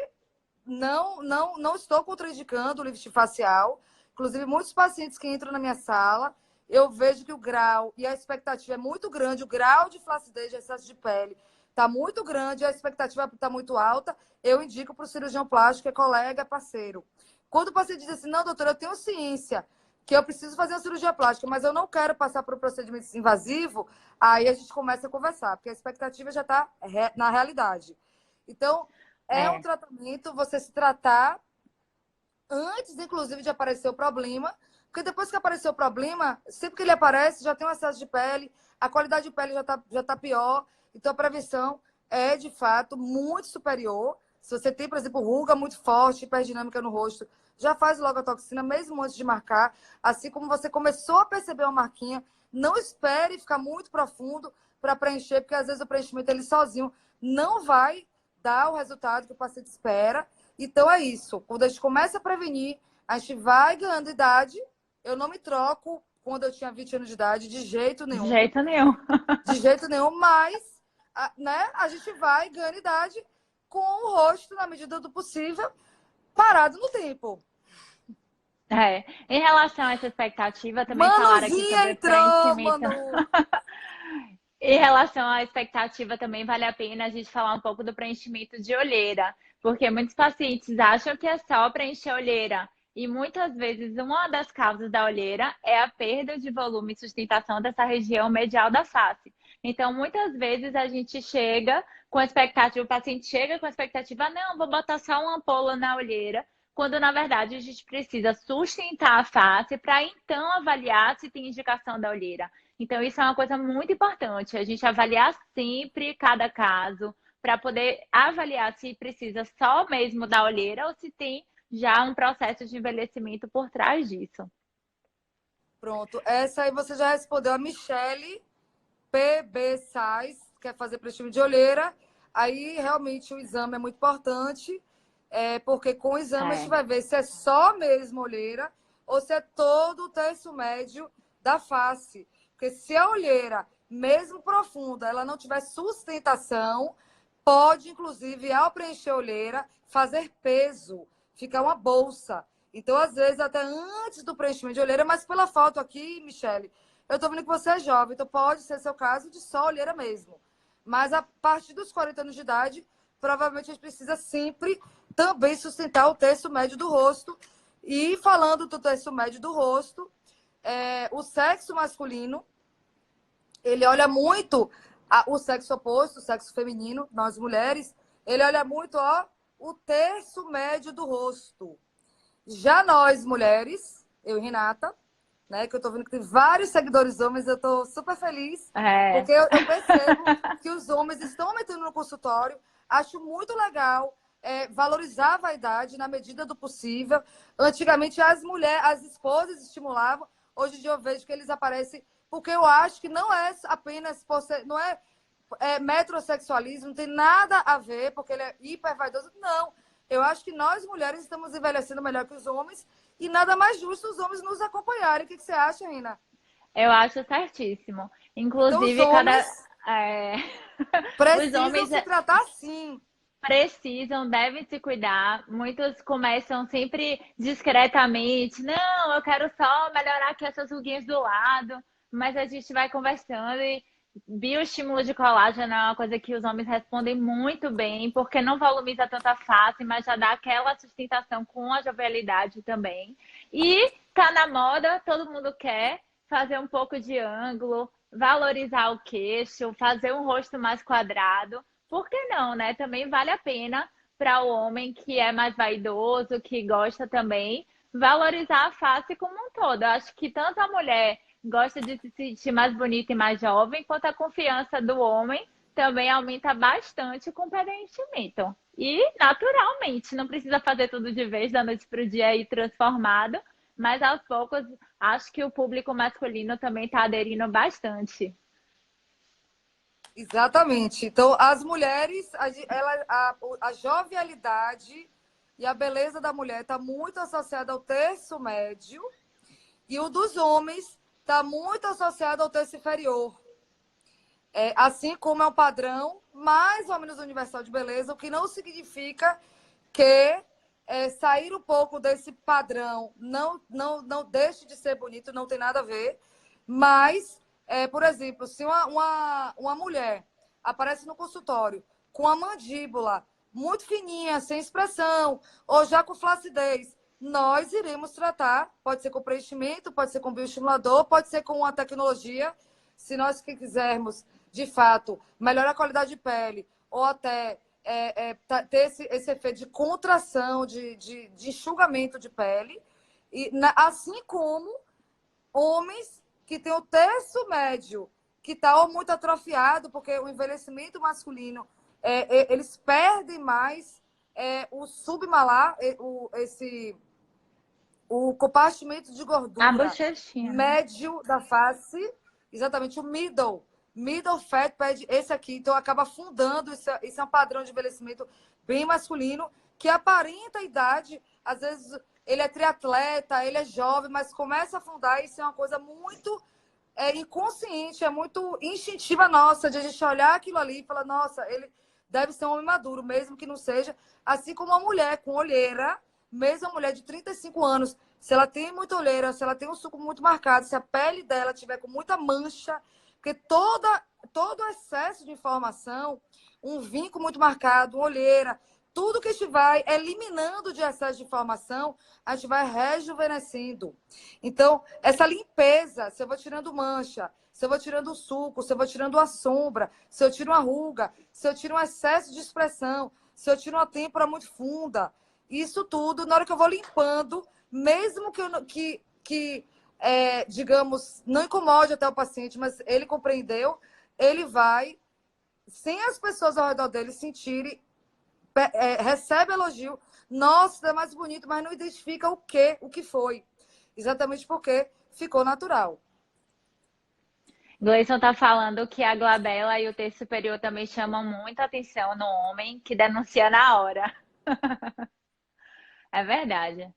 não estou contraindicando o lift facial. Inclusive, muitos pacientes que entram na minha sala, eu vejo que o grau e a expectativa é muito grande, o grau de flacidez, de excesso de pele está muito grande, a expectativa está muito alta. Eu indico para o cirurgião plástico, que é colega, parceiro. Quando o paciente diz assim, não, doutora, eu tenho ciência que eu preciso fazer uma cirurgia plástica, mas eu não quero passar por um procedimento invasivo, aí a gente começa a conversar, porque a expectativa já está na realidade. Então, é um É. tratamento, você se tratar antes, inclusive, de aparecer o problema, porque depois que apareceu o problema, sempre que ele aparece, já tem um excesso de pele, a qualidade de pele já tá pior, então a prevenção é, de fato, muito superior. Se você tem, por exemplo, ruga muito forte, hiperdinâmica no rosto, já faz logo a toxina, mesmo antes de marcar. Assim como você começou a perceber uma marquinha, não espere ficar muito profundo para preencher, porque às vezes o preenchimento ele sozinho não vai dar o resultado que o paciente espera. Então é isso. Quando a gente começa a prevenir, a gente vai ganhando idade. Eu não me troco quando eu tinha 20 anos de idade, de jeito De nenhum. jeito nenhum. De jeito nenhum, mas né, a gente vai ganhando idade com o rosto, na medida do possível, parado no tempo. É. Em relação a essa expectativa, também falaram aqui Manuzinha sobre entrou, preenchimento. Manu. Em relação à expectativa, também vale a pena a gente falar um pouco do preenchimento de olheira, porque muitos pacientes acham que é só preencher a olheira. E muitas vezes uma das causas da olheira é a perda de volume e sustentação dessa região medial da face. Então, muitas vezes a gente chega com a expectativa, o paciente chega com a expectativa, "Ah, não, vou botar só uma ampola na olheira, quando na verdade a gente precisa sustentar a face para então avaliar se tem indicação da olheira. Então, isso é uma coisa muito importante, a gente avaliar sempre cada caso, para poder avaliar se precisa só mesmo da olheira ou se tem já um processo de envelhecimento por trás disso. Pronto. Essa aí você já respondeu. A Michele PB Sais quer fazer preenchimento de olheira. Aí, realmente, o exame é muito importante, porque com o exame a gente É, vai ver se é só mesmo olheira ou se é todo o terço médio da face. Porque se a olheira, mesmo profunda, ela não tiver sustentação, pode, inclusive, ao preencher a olheira, fazer peso, ficar uma bolsa. Então, às vezes, até antes do preenchimento de olheira, mas pela foto aqui, Michele, eu tô vendo que você é jovem, então pode ser seu caso de só olheira mesmo. Mas a partir dos 40 anos de idade, provavelmente a gente precisa sempre também sustentar o terço médio do rosto. E falando do terço médio do rosto, o sexo masculino, ele olha muito o sexo oposto, o sexo feminino, nós mulheres, ele olha muito o terço médio do rosto. Já nós, mulheres, eu e Renata, né, que eu tô vendo que tem vários seguidores homens, eu tô super feliz, porque eu percebo que os homens estão aumentando no consultório, acho muito legal valorizar a vaidade na medida do possível. Antigamente as mulheres, as esposas estimulavam, hoje em dia eu vejo que eles aparecem, porque eu acho que não é apenas, não é metrosexualismo, não tem nada a ver, porque ele é hiper vaidoso, não. Eu acho que nós, mulheres, estamos envelhecendo melhor que os homens e nada mais justo os homens nos acompanharem. O que você acha, Rina? Eu acho certíssimo. Então, os Inclusive, homens os precisam homens se tratar assim. precisam, devem se cuidar. Muitos começam sempre discretamente. Não, eu quero só melhorar aqui essas ruguinhas do lado. Mas a gente vai conversando e bioestímulo de colágeno é uma coisa que os homens respondem muito bem, porque não volumiza tanta face, mas já dá aquela sustentação com a jovialidade também. E tá na moda, todo mundo quer fazer um pouco de ângulo, valorizar o queixo, fazer um rosto mais quadrado. Por que não, né? Também vale a pena para o homem que é mais vaidoso, que gosta também, valorizar a face como um todo. Eu acho que tanto a mulher gosta de se sentir mais bonita e mais jovem, quanto a confiança do homem também aumenta bastante com o preenchimento. E naturalmente, não precisa fazer tudo de vez da noite para o dia e transformado, mas aos poucos acho que o público masculino também está aderindo bastante. Exatamente. Então, as mulheres, a jovialidade e a beleza da mulher está muito associada ao terço médio e o dos homens está muito associado ao terço inferior. Assim como é um padrão mais ou menos universal de beleza, o que não significa que sair um pouco desse padrão não deixe de ser bonito, não tem nada a ver. Mas, por exemplo, se uma mulher aparece no consultório com a mandíbula muito fininha, sem expressão, ou já com flacidez, nós iremos tratar, pode ser com preenchimento, pode ser com bioestimulador, pode ser com uma tecnologia, se nós quisermos, de fato, melhorar a qualidade de pele, ou até ter esse efeito de contração, de enxugamento de pele, e assim como homens que têm o terço médio, que está muito atrofiado, porque o envelhecimento masculino, eles perdem mais o submalar, o compartimento de A gordura bochechinha, né? médio da face, exatamente o middle fat pad, esse aqui, então acaba afundando, isso é um padrão de envelhecimento bem masculino, que aparenta a idade, às vezes ele é triatleta, ele é jovem, mas começa a afundar, isso é uma coisa muito inconsciente, é muito instintiva nossa, de a gente olhar aquilo ali e falar, nossa, ele deve ser um homem maduro, mesmo que não seja, assim como uma mulher com olheira, mesmo uma mulher de 35 anos, se ela tem muita olheira, se ela tem um suco muito marcado, se a pele dela tiver com muita mancha, porque todo excesso de informação, um vinco muito marcado, uma olheira, tudo que a gente vai eliminando de excesso de informação, a gente vai rejuvenescendo. Então, essa limpeza, se eu vou tirando mancha, se eu vou tirando o suco, se eu vou tirando a sombra, se eu tiro uma ruga, se eu tiro um excesso de expressão, se eu tiro uma têmpora muito funda, isso tudo, na hora que eu vou limpando, mesmo digamos, não incomode até o paciente, mas ele compreendeu, ele vai, sem as pessoas ao redor dele sentirem, recebe elogio, nossa, é mais bonito, mas não identifica o que foi. Exatamente porque ficou natural. Gleison está falando que a glabela e o terço superior também chamam muita atenção no homem que denuncia na hora. É verdade.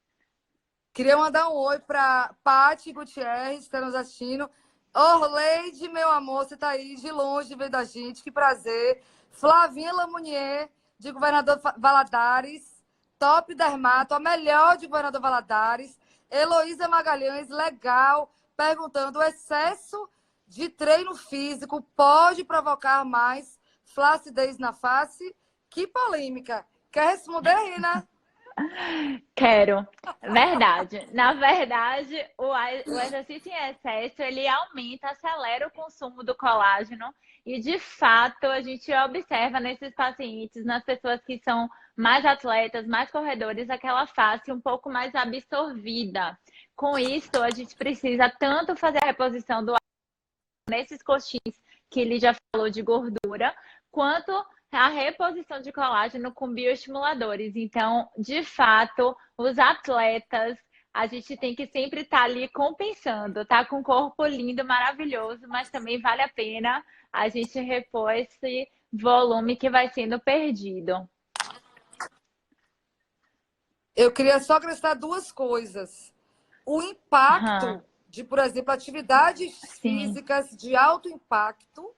Queria mandar um oi para Paty Gutierrez, que está nos assistindo. Orleide, meu amor, você está aí de longe vendo a gente, que prazer. Flavinha Lamounier, de Governador Valadares. Top Dermato, a melhor de Governador Valadares. Heloísa Magalhães, legal, perguntando: o excesso de treino físico pode provocar mais flacidez na face? Que polêmica. Quer responder, Rina? Quero. Verdade. Na verdade, o exercício em excesso, ele aumenta, acelera o consumo do colágeno e, de fato, a gente observa nesses pacientes, nas pessoas que são mais atletas, mais corredores, aquela face um pouco mais absorvida. Com isso, a gente precisa tanto fazer a reposição do nesses coxins que ele já falou de gordura, quanto a reposição de colágeno com bioestimuladores. Então, de fato, os atletas, a gente tem que sempre estar ali compensando, tá com um corpo lindo, maravilhoso, mas também vale a pena a gente repor esse volume que vai sendo perdido. Eu queria só acrescentar duas coisas. O impacto de, por exemplo, atividades físicas de alto impacto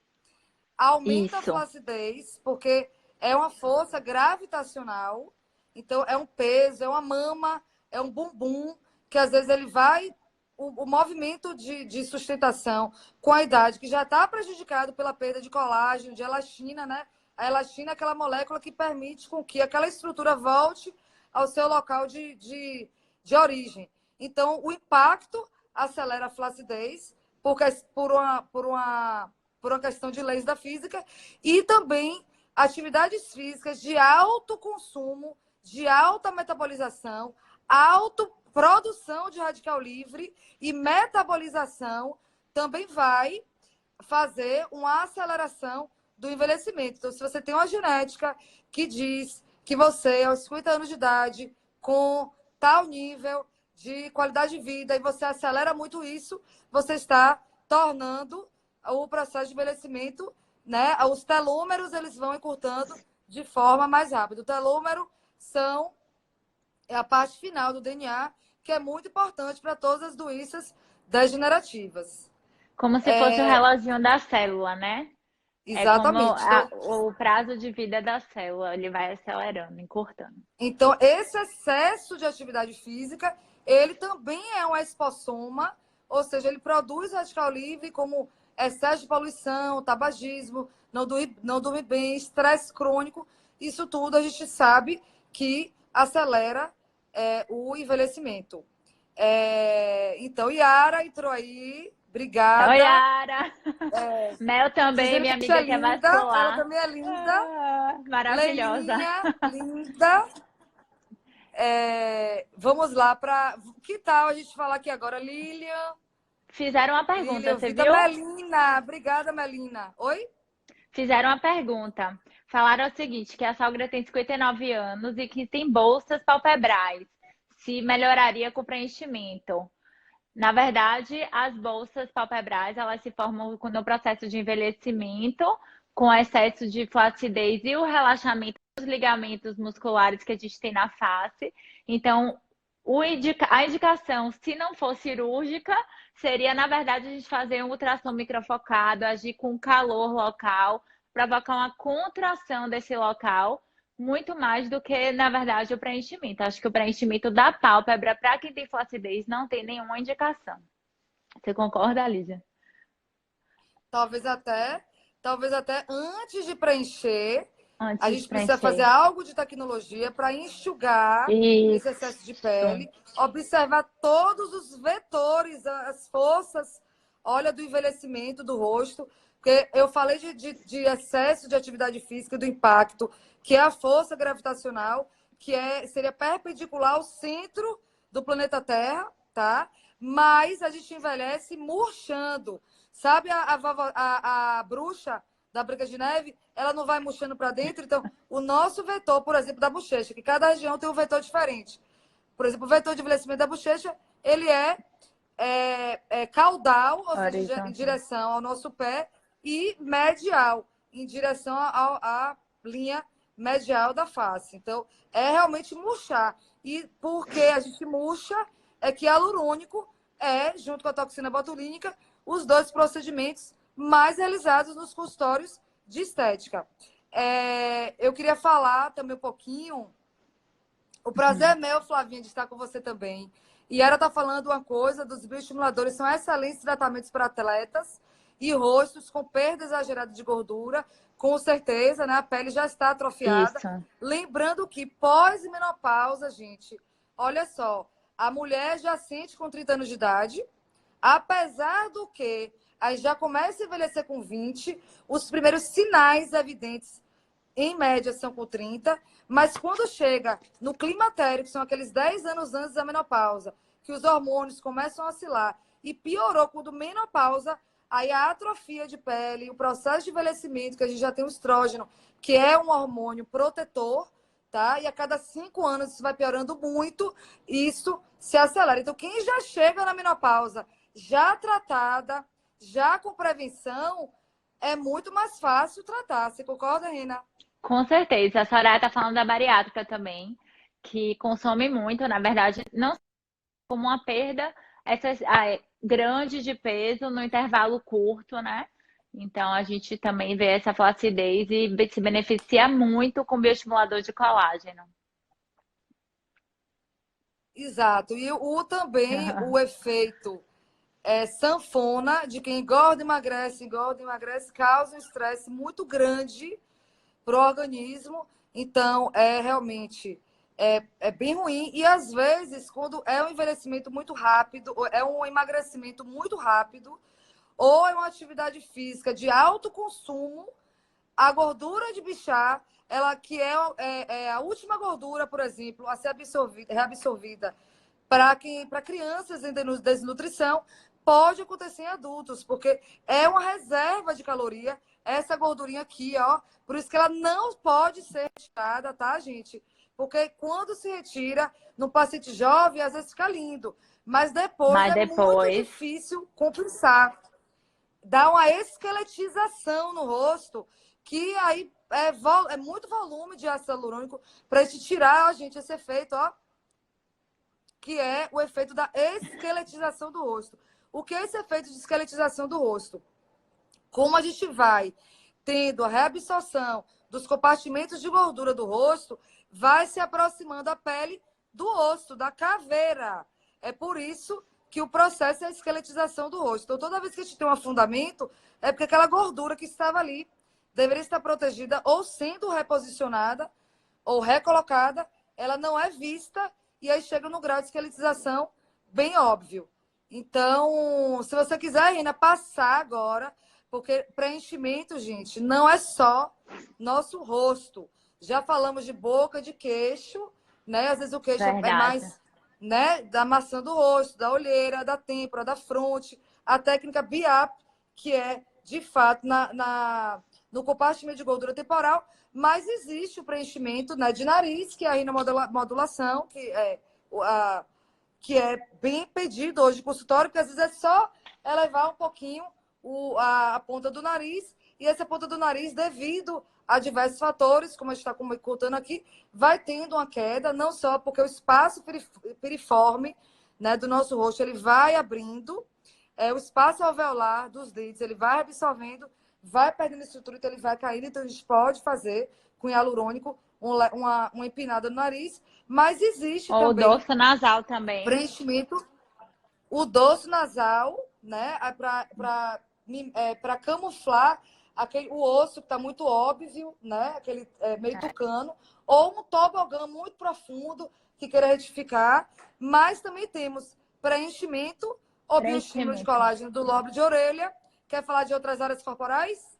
aumenta a flacidez, porque é uma força gravitacional. Então, é um peso, é uma mama, é um bumbum, que às vezes ele vai... O movimento de sustentação com a idade, que já está prejudicado pela perda de colágeno, de elastina, né? A elastina é aquela molécula que permite com que aquela estrutura volte ao seu local de origem. Então, o impacto acelera a flacidez por uma questão de leis da física, e também atividades físicas de alto consumo, de alta metabolização, autoprodução de radical livre e metabolização também vai fazer uma aceleração do envelhecimento. Então, se você tem uma genética que diz que você, aos 50 anos de idade, com tal nível de qualidade de vida, e você acelera muito isso, você está tornando o processo de envelhecimento, né? Os telômeros, eles vão encurtando de forma mais rápida. O telômero é a parte final do DNA, que é muito importante para todas as doenças degenerativas. Como se fosse o reloginho da célula, né? Exatamente. É como o prazo de vida da célula, ele vai acelerando, encurtando. Então, esse excesso de atividade física, ele também é um espossoma, ou seja, ele produz radical livre como excesso de poluição, tabagismo, não dormir bem, estresse crônico. Isso tudo a gente sabe que acelera o envelhecimento. Então, Yara entrou aí. Obrigada. Oi, Yara. Mel também, minha amiga que é vascular. Ela também é linda. Maravilhosa. Leilinha, linda. Vamos lá para... Que tal a gente falar aqui agora, Lilian? Fizeram uma pergunta, Lilian, você Vita viu? Melina. Obrigada, Melina. Oi? Fizeram uma pergunta. Falaram o seguinte, que a sogra tem 59 anos e que tem bolsas palpebrais. Se melhoraria com preenchimento. Na verdade, as bolsas palpebrais, elas se formam no processo de envelhecimento, com excesso de flacidez e o relaxamento dos ligamentos musculares que a gente tem na face. Então, a indicação, se não for cirúrgica, seria, na verdade, a gente fazer um ultrassom microfocado, agir com calor local, provocar uma contração desse local, muito mais do que, na verdade, o preenchimento. Acho que o preenchimento da pálpebra, para quem tem flacidez, não tem nenhuma indicação. Você concorda, Lígia? Talvez até antes de preencher, a gente precisa preencher. fazer algo de tecnologia para enxugar esse excesso de pele, observar todos os vetores, as forças, olha, do envelhecimento do rosto, porque eu falei de excesso de atividade física, do impacto, que é a força gravitacional, que seria perpendicular ao centro do planeta Terra, tá? Mas a gente envelhece murchando. Sabe a bruxa da Branca de Neve? Ela não vai murchando para dentro. Então, o nosso vetor, por exemplo, da bochecha, que cada região tem um vetor diferente. Por exemplo, o vetor de envelhecimento da bochecha, ele é caudal, ou seja, em direção ao nosso pé, e medial, em direção à linha medial da face. Então, é realmente murchar. E porque a gente murcha, é que hialurônico junto com a toxina botulínica, os dois procedimentos mais realizados nos consultórios de estética. Eu queria falar também um pouquinho O prazer é meu, Flavinha, de estar com você também. E ela está falando uma coisa, dos bioestimuladores são excelentes tratamentos para atletas e rostos com perda exagerada de gordura. Com certeza, né? A pele já está atrofiada. Isso. Lembrando que pós-menopausa, gente, olha só, a mulher já sente com 30 anos de idade, apesar do que aí já começa a envelhecer com 20, os primeiros sinais evidentes em média são com 30, mas quando chega no climatério, que são aqueles 10 anos antes da menopausa, que os hormônios começam a oscilar, e piorou quando menopausa, aí a atrofia de pele, o processo de envelhecimento, que a gente já tem o estrógeno, que é um hormônio protetor, tá? E a cada 5 anos isso vai piorando muito, e isso se acelera. Então, quem já chega na menopausa, já tratada, já com prevenção, é muito mais fácil tratar. Você concorda, Rina? Com certeza. A Soraya está falando da bariátrica também, que consome muito, na verdade, não como uma perda grande de peso no intervalo curto, né? Então a gente também vê essa flacidez e se beneficia muito com bioestimulador de colágeno. Exato. E o também o efeito sanfona de quem engorda, emagrece, causa um estresse muito grande para o organismo. Então, é realmente bem ruim. E às vezes, quando é um envelhecimento muito rápido, ou é um emagrecimento muito rápido, ou é uma atividade física de alto consumo, a gordura de bichar, ela que é a última gordura, por exemplo, a ser reabsorvida para crianças em desnutrição, pode acontecer em adultos, porque é uma reserva de caloria, essa gordurinha aqui, ó. Por isso que ela não pode ser retirada, tá, gente? Porque quando se retira no paciente jovem, às vezes fica lindo, mas depois Mas é muito depois, difícil compensar. Dá uma esqueletização no rosto, que aí é muito volume de ácido hialurônico para gente tirar, gente, esse efeito, ó, que é o efeito da esqueletização do rosto. O que é esse efeito de esqueletização do rosto? Como a gente vai tendo a reabsorção dos compartimentos de gordura do rosto, vai se aproximando a pele do rosto, da caveira. É por isso que o processo é a esqueletização do rosto. Então, toda vez que a gente tem um afundamento, é porque aquela gordura que estava ali deveria estar protegida ou sendo reposicionada ou recolocada, ela não é vista e aí chega no grau de esqueletização bem óbvio. Então, se você quiser, Rina, passar agora, porque preenchimento, gente, não é só nosso rosto. Já falamos de boca, de queixo, né? Às vezes o queixo é verdade. mais, né, da maçã do rosto, da olheira, da têmpora, da fronte. A técnica BIAP, que é, de fato, no compartimento de gordura temporal, mas existe o preenchimento, né, de nariz, que é a rinomodulação, que é bem pedido hoje no consultório, porque às vezes é só elevar um pouquinho a ponta do nariz, e essa ponta do nariz, devido a diversos fatores, como a gente está contando aqui, vai tendo uma queda, não só porque o espaço piriforme, né, do nosso rosto ele vai abrindo, o espaço alveolar dos dentes ele vai absorvendo, vai perdendo estrutura, então ele vai caindo. Então a gente pode fazer com hialurônico uma empinada no nariz, mas existe Ou o também dorso nasal também. preenchimento, o dorso nasal, né? Para camuflar o osso que está muito óbvio, né? Aquele meio tucano, ou um tobogã muito profundo que queira retificar, mas também temos preenchimento ou bioestímulo de Preenchimento. colágeno do lobo de orelha. Quer falar de outras áreas corporais?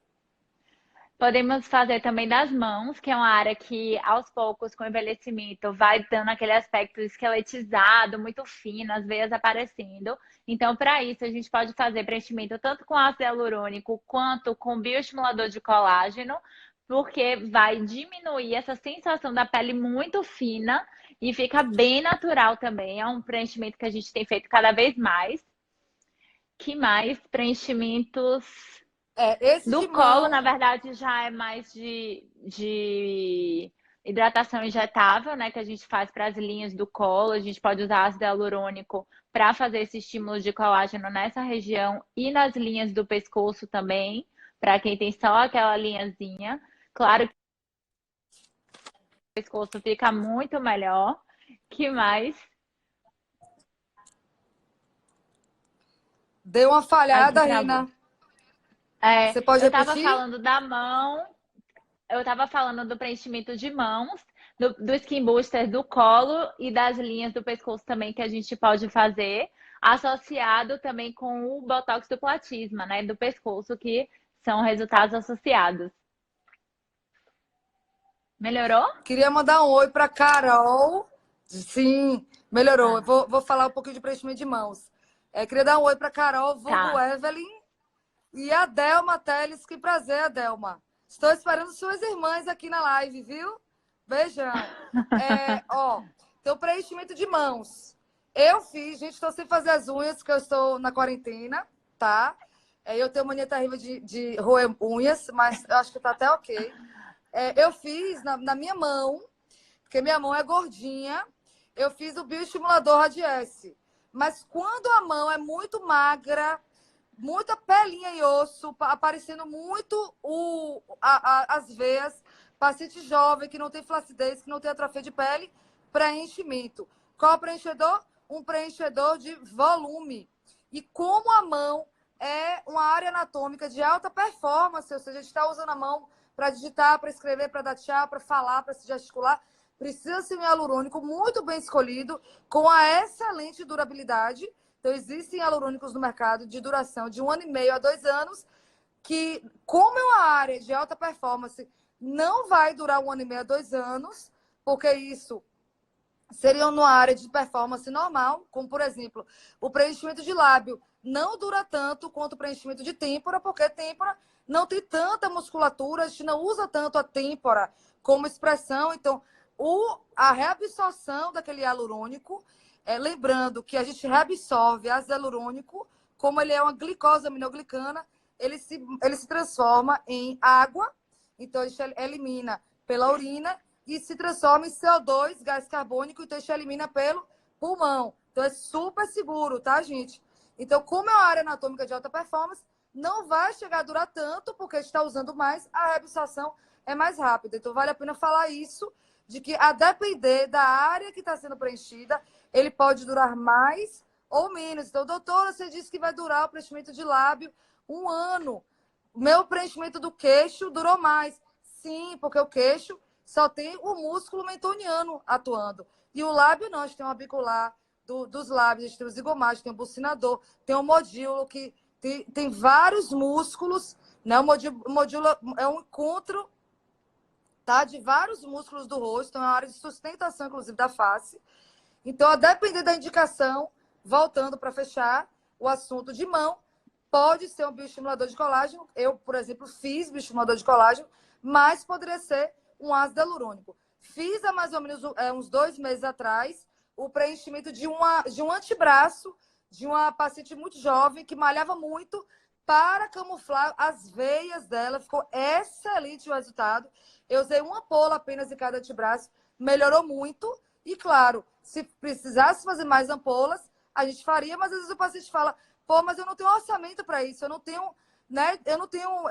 Podemos fazer também das mãos, que é uma área que, aos poucos, com o envelhecimento, vai dando aquele aspecto esqueletizado, muito fino, as veias aparecendo. Então, para isso, a gente pode fazer preenchimento tanto com ácido hialurônico quanto com bioestimulador de colágeno, porque vai diminuir essa sensação da pele muito fina e fica bem natural também. É um preenchimento que a gente tem feito cada vez mais. Que mais? Preenchimentos. Esse Do de colo, na mão. verdade, já é mais de hidratação injetável, né? Que a gente faz para as linhas do colo. A gente pode usar ácido hialurônico para fazer esse estímulo de colágeno nessa região e nas linhas do pescoço também, para quem tem só aquela linhazinha. Claro que o pescoço fica muito melhor. Que mais? Deu uma Aqui falhada, travou. Rina. É, Você pode eu estava repetir? falando da mão, eu estava falando do preenchimento de mãos, do skin booster do colo e das linhas do pescoço também que a gente pode fazer, associado também com o botox do platisma, né, do pescoço, que são resultados associados. Melhorou? Queria mandar um oi para Carol. Sim, melhorou. Eu Ah, vou falar um pouquinho de preenchimento de mãos. Queria dar um oi para Carol, vulgo tá. Evelyn e a Delma Teles. Que prazer, Adelma. Estou esperando suas irmãs aqui na live, viu? Beijão. Então, preenchimento de mãos. Eu fiz, gente, estou sem fazer as unhas, porque eu estou na quarentena, tá? Eu tenho mania terrível de roer unhas, mas eu acho que tá até ok. Eu fiz na minha mão, porque minha mão é gordinha, eu fiz o bioestimulador Radiesse. Mas quando a mão é muito magra, muita pelinha e osso, aparecendo muito as veias, paciente jovem que não tem flacidez, que não tem atrofia de pele, preenchimento. Qual é o preenchedor? Um preenchedor de volume. E como a mão é uma área anatômica de alta performance, ou seja, a gente está usando a mão para digitar, para escrever, para dar tchau, para falar, para se gesticular, precisa ser um hialurônico muito bem escolhido, com a excelente durabilidade. Então, existem hialurônicos no mercado de duração de 1 ano e meio a 2 anos, que, como é uma área de alta performance, não vai durar 1 ano e meio a 2 anos, porque isso seria numa área de performance normal, como, por exemplo, o preenchimento de lábio não dura tanto quanto o preenchimento de têmpora, porque têmpora não tem tanta musculatura, a gente não usa tanto a têmpora como expressão. Então, a reabsorção daquele hialurônico, lembrando que a gente reabsorve ácido hialurônico, como ele é uma glicose aminoglicana, ele se transforma em água, então a gente elimina pela urina e se transforma em CO2, gás carbônico, então a gente elimina pelo pulmão. Então é super seguro, tá, gente? Então, como é uma área anatômica de alta performance, não vai chegar a durar tanto, porque a gente está usando mais, a reabsorção é mais rápida. Então, vale a pena falar isso, de que a depender da área que está sendo preenchida, ele pode durar mais ou menos. Então, doutora, você disse que vai durar o preenchimento de lábio 1 ano. O meu preenchimento do queixo durou mais. Sim, porque o queixo só tem o músculo mentoniano atuando. E o lábio não, a gente tem o orbicular dos lábios, a gente tem o zigomático, tem o bucinador, tem o modíolo, que tem vários músculos, né? O modíolo é um encontro, tá, de vários músculos do rosto, é uma área de sustentação, inclusive, da face. Então, a depender da indicação, voltando para fechar o assunto de mão, pode ser um bioestimulador de colágeno. Eu, por exemplo, fiz bioestimulador de colágeno, mas poderia ser um ácido hialurônico. Fiz há mais ou menos uns 2 meses atrás o preenchimento de um antebraço de uma paciente muito jovem que malhava muito para camuflar as veias dela. Ficou excelente o resultado. Eu usei uma ampola apenas em cada antebraço, melhorou muito. E claro, se precisasse fazer mais ampolas, a gente faria, mas às vezes o paciente fala: pô, mas eu não tenho orçamento para isso, eu não tenho, né? Eu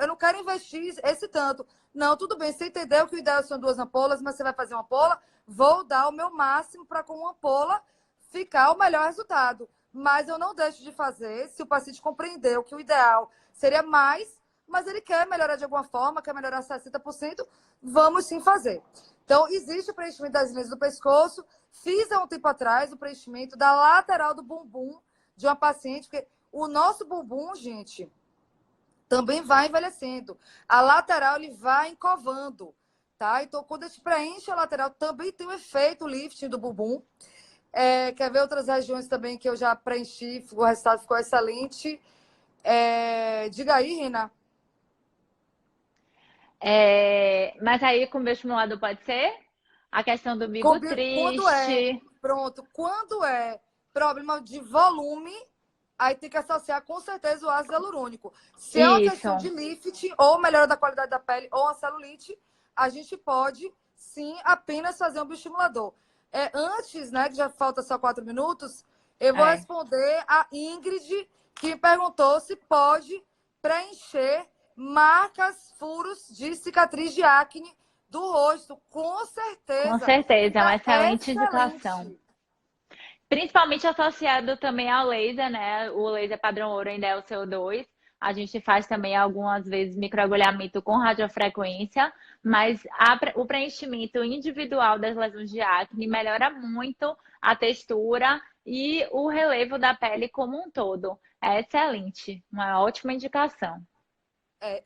não quero investir esse tanto. Não, tudo bem, você entendeu que o ideal são 2 ampolas, mas você vai fazer uma ampola, vou dar o meu máximo para com uma ampola ficar o melhor resultado. Mas eu não deixo de fazer se o paciente compreendeu que o ideal seria mais, mas ele quer melhorar de alguma forma, quer melhorar 60%, vamos sim fazer. Então, existe o preenchimento das linhas do pescoço. Fiz há um tempo atrás o preenchimento da lateral do bumbum de uma paciente, porque o nosso bumbum, gente, também vai envelhecendo. A lateral, ele vai encovando, tá? Então, quando a gente preenche a lateral, também tem o efeito lifting do bumbum. Quer ver outras regiões também que eu já preenchi, o resultado ficou excelente. Diga aí, Rina. Mas aí com o bioestimulador pode ser? A questão do bico Quando é, triste. pronto, quando é problema de volume, aí tem que associar com certeza o ácido hialurônico. Se é uma questão Isso. de lifting, ou melhora da qualidade da pele, ou a celulite, a gente pode sim apenas fazer um bioestimulador. Antes, né, que já falta só 4 minutos, eu vou É. responder a Ingrid, que me perguntou se pode preencher marcas, furos de cicatriz de acne do rosto. Com Com certeza. certeza, é uma Fica excelente indicação. excelente. Principalmente associado também ao laser, né? O laser padrão ouro ainda é o CO2. A gente faz também algumas vezes microagulhamento com radiofrequência, mas o preenchimento individual das lesões de acne melhora muito a textura e o relevo da pele como um todo. É excelente, uma ótima indicação.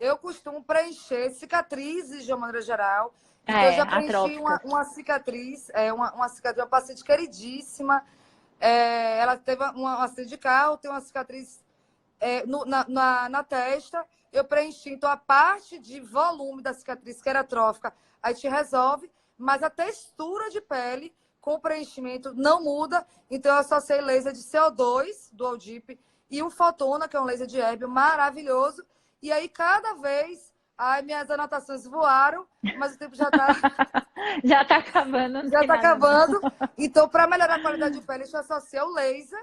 Eu costumo preencher cicatrizes de uma maneira geral. Então, eu É, já preenchi atróficas. uma cicatriz, uma cicatriz de uma paciente queridíssima. Ela teve uma acidente de carro, tem uma cicatriz na testa. Eu preenchi, então, a parte de volume da cicatriz, que era atrófica, a gente resolve, mas a textura de pele com o preenchimento não muda. Então, eu associei laser de CO2, do Aldip, e o Fotona, que é um laser de hérbio maravilhoso. E aí, cada vez, minhas anotações voaram, mas o tempo já está Já tá acabando, não já tem tá nada não. acabando. Então, para melhorar a qualidade de pele, a gente associa o laser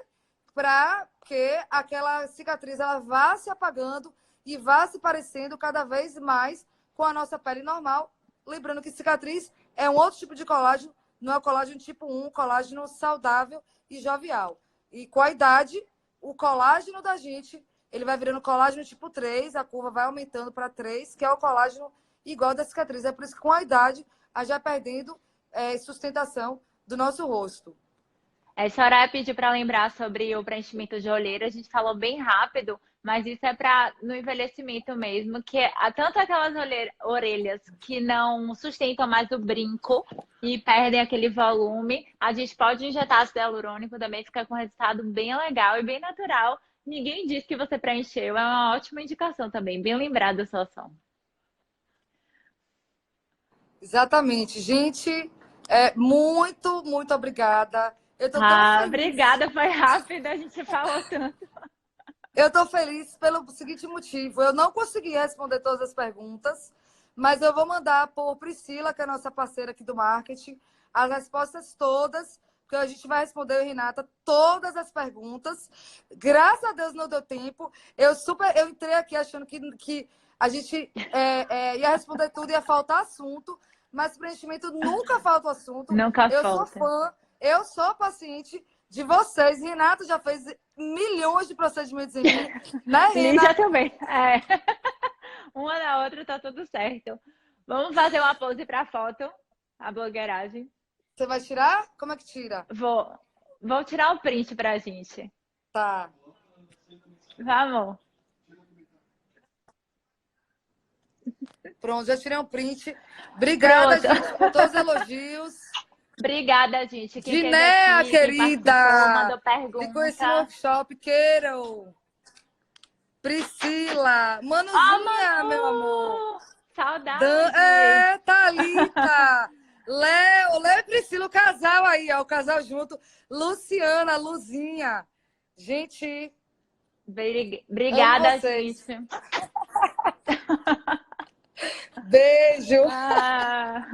para que aquela cicatriz ela vá se apagando e vá se parecendo cada vez mais com a nossa pele normal. Lembrando que cicatriz é um outro tipo de colágeno, não é o colágeno tipo 1, colágeno saudável e jovial. E com a idade, o colágeno da gente, ele vai virando colágeno tipo 3, a curva vai aumentando para 3, que é o colágeno igual da cicatriz. É por isso que com a idade, a já perdendo sustentação do nosso rosto. Soraya pediu para lembrar sobre o preenchimento de olheira. A gente falou bem rápido, mas isso é para no envelhecimento mesmo, que há tanto aquelas orelhas que não sustentam mais o brinco e perdem aquele volume. A gente pode injetar ácido hialurônico também, fica com um resultado bem legal e bem natural. Ninguém disse que você preencheu, é uma ótima indicação também, bem lembrada da sua ação. Exatamente. Gente, muito, muito obrigada. Eu estou tão Ah, feliz. obrigada, foi rápido, a gente falou tanto. Eu estou feliz pelo seguinte motivo. Eu não consegui responder todas as perguntas, mas eu vou mandar por Priscila, que é a nossa parceira aqui do marketing, as respostas todas, porque a gente vai responder, eu e Renata, todas as perguntas. Graças a Deus não deu tempo. Eu entrei aqui achando que a gente ia responder tudo, ia faltar assunto, mas preenchimento nunca falta o assunto. Nunca Eu sou falta. fã, eu sou paciente de vocês. Renata já fez milhões de procedimentos em mim, né, Lígia Rena? também. É. Uma na outra tá tudo certo. Vamos fazer uma pose para foto, a blogueiragem. Você vai tirar? Como é que tira? Vou tirar o print pra gente. Tá. Vamos. Pronto, já tirei um print. Obrigada, Pronto. gente, por todos os elogios. Obrigada, gente. Quem esteve Ginéa, aqui, quem participou, querida. mandou Ficou esse pergunta. workshop, queiram. Priscila. Ah, Manuzinha, meu amor. Manu! Saudade! Thalita. Léo e Priscila, o casal aí, ó, o casal junto. Luciana, Luzinha. Gente, amo Obrigada, vocês. gente. Beijo. Ah.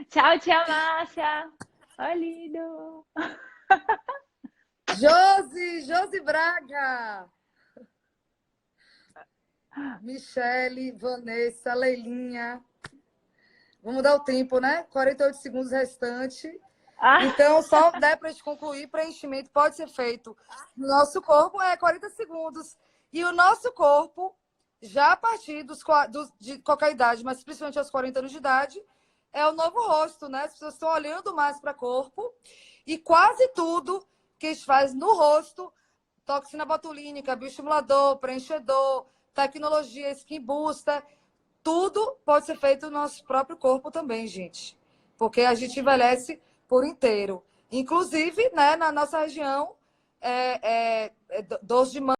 Tchau, tia Márcia. Oi, lindo. Josi Braga. Michele, Vanessa, Leilinha. Vamos dar o tempo, né? 48 segundos restante. Ah, Então, só dá para a gente concluir, preenchimento pode ser feito no nosso corpo, 40 segundos. E o nosso corpo, já a partir de qualquer idade, mas principalmente aos 40 anos de idade, é o novo rosto, né? As pessoas estão olhando mais para o corpo. E quase tudo que a gente faz no rosto, toxina botulínica, bioestimulador, preenchedor, tecnologia, skin booster, tudo pode ser feito no nosso próprio corpo também, gente. Porque a gente envelhece por inteiro. Inclusive, né, na nossa região, dor de mão.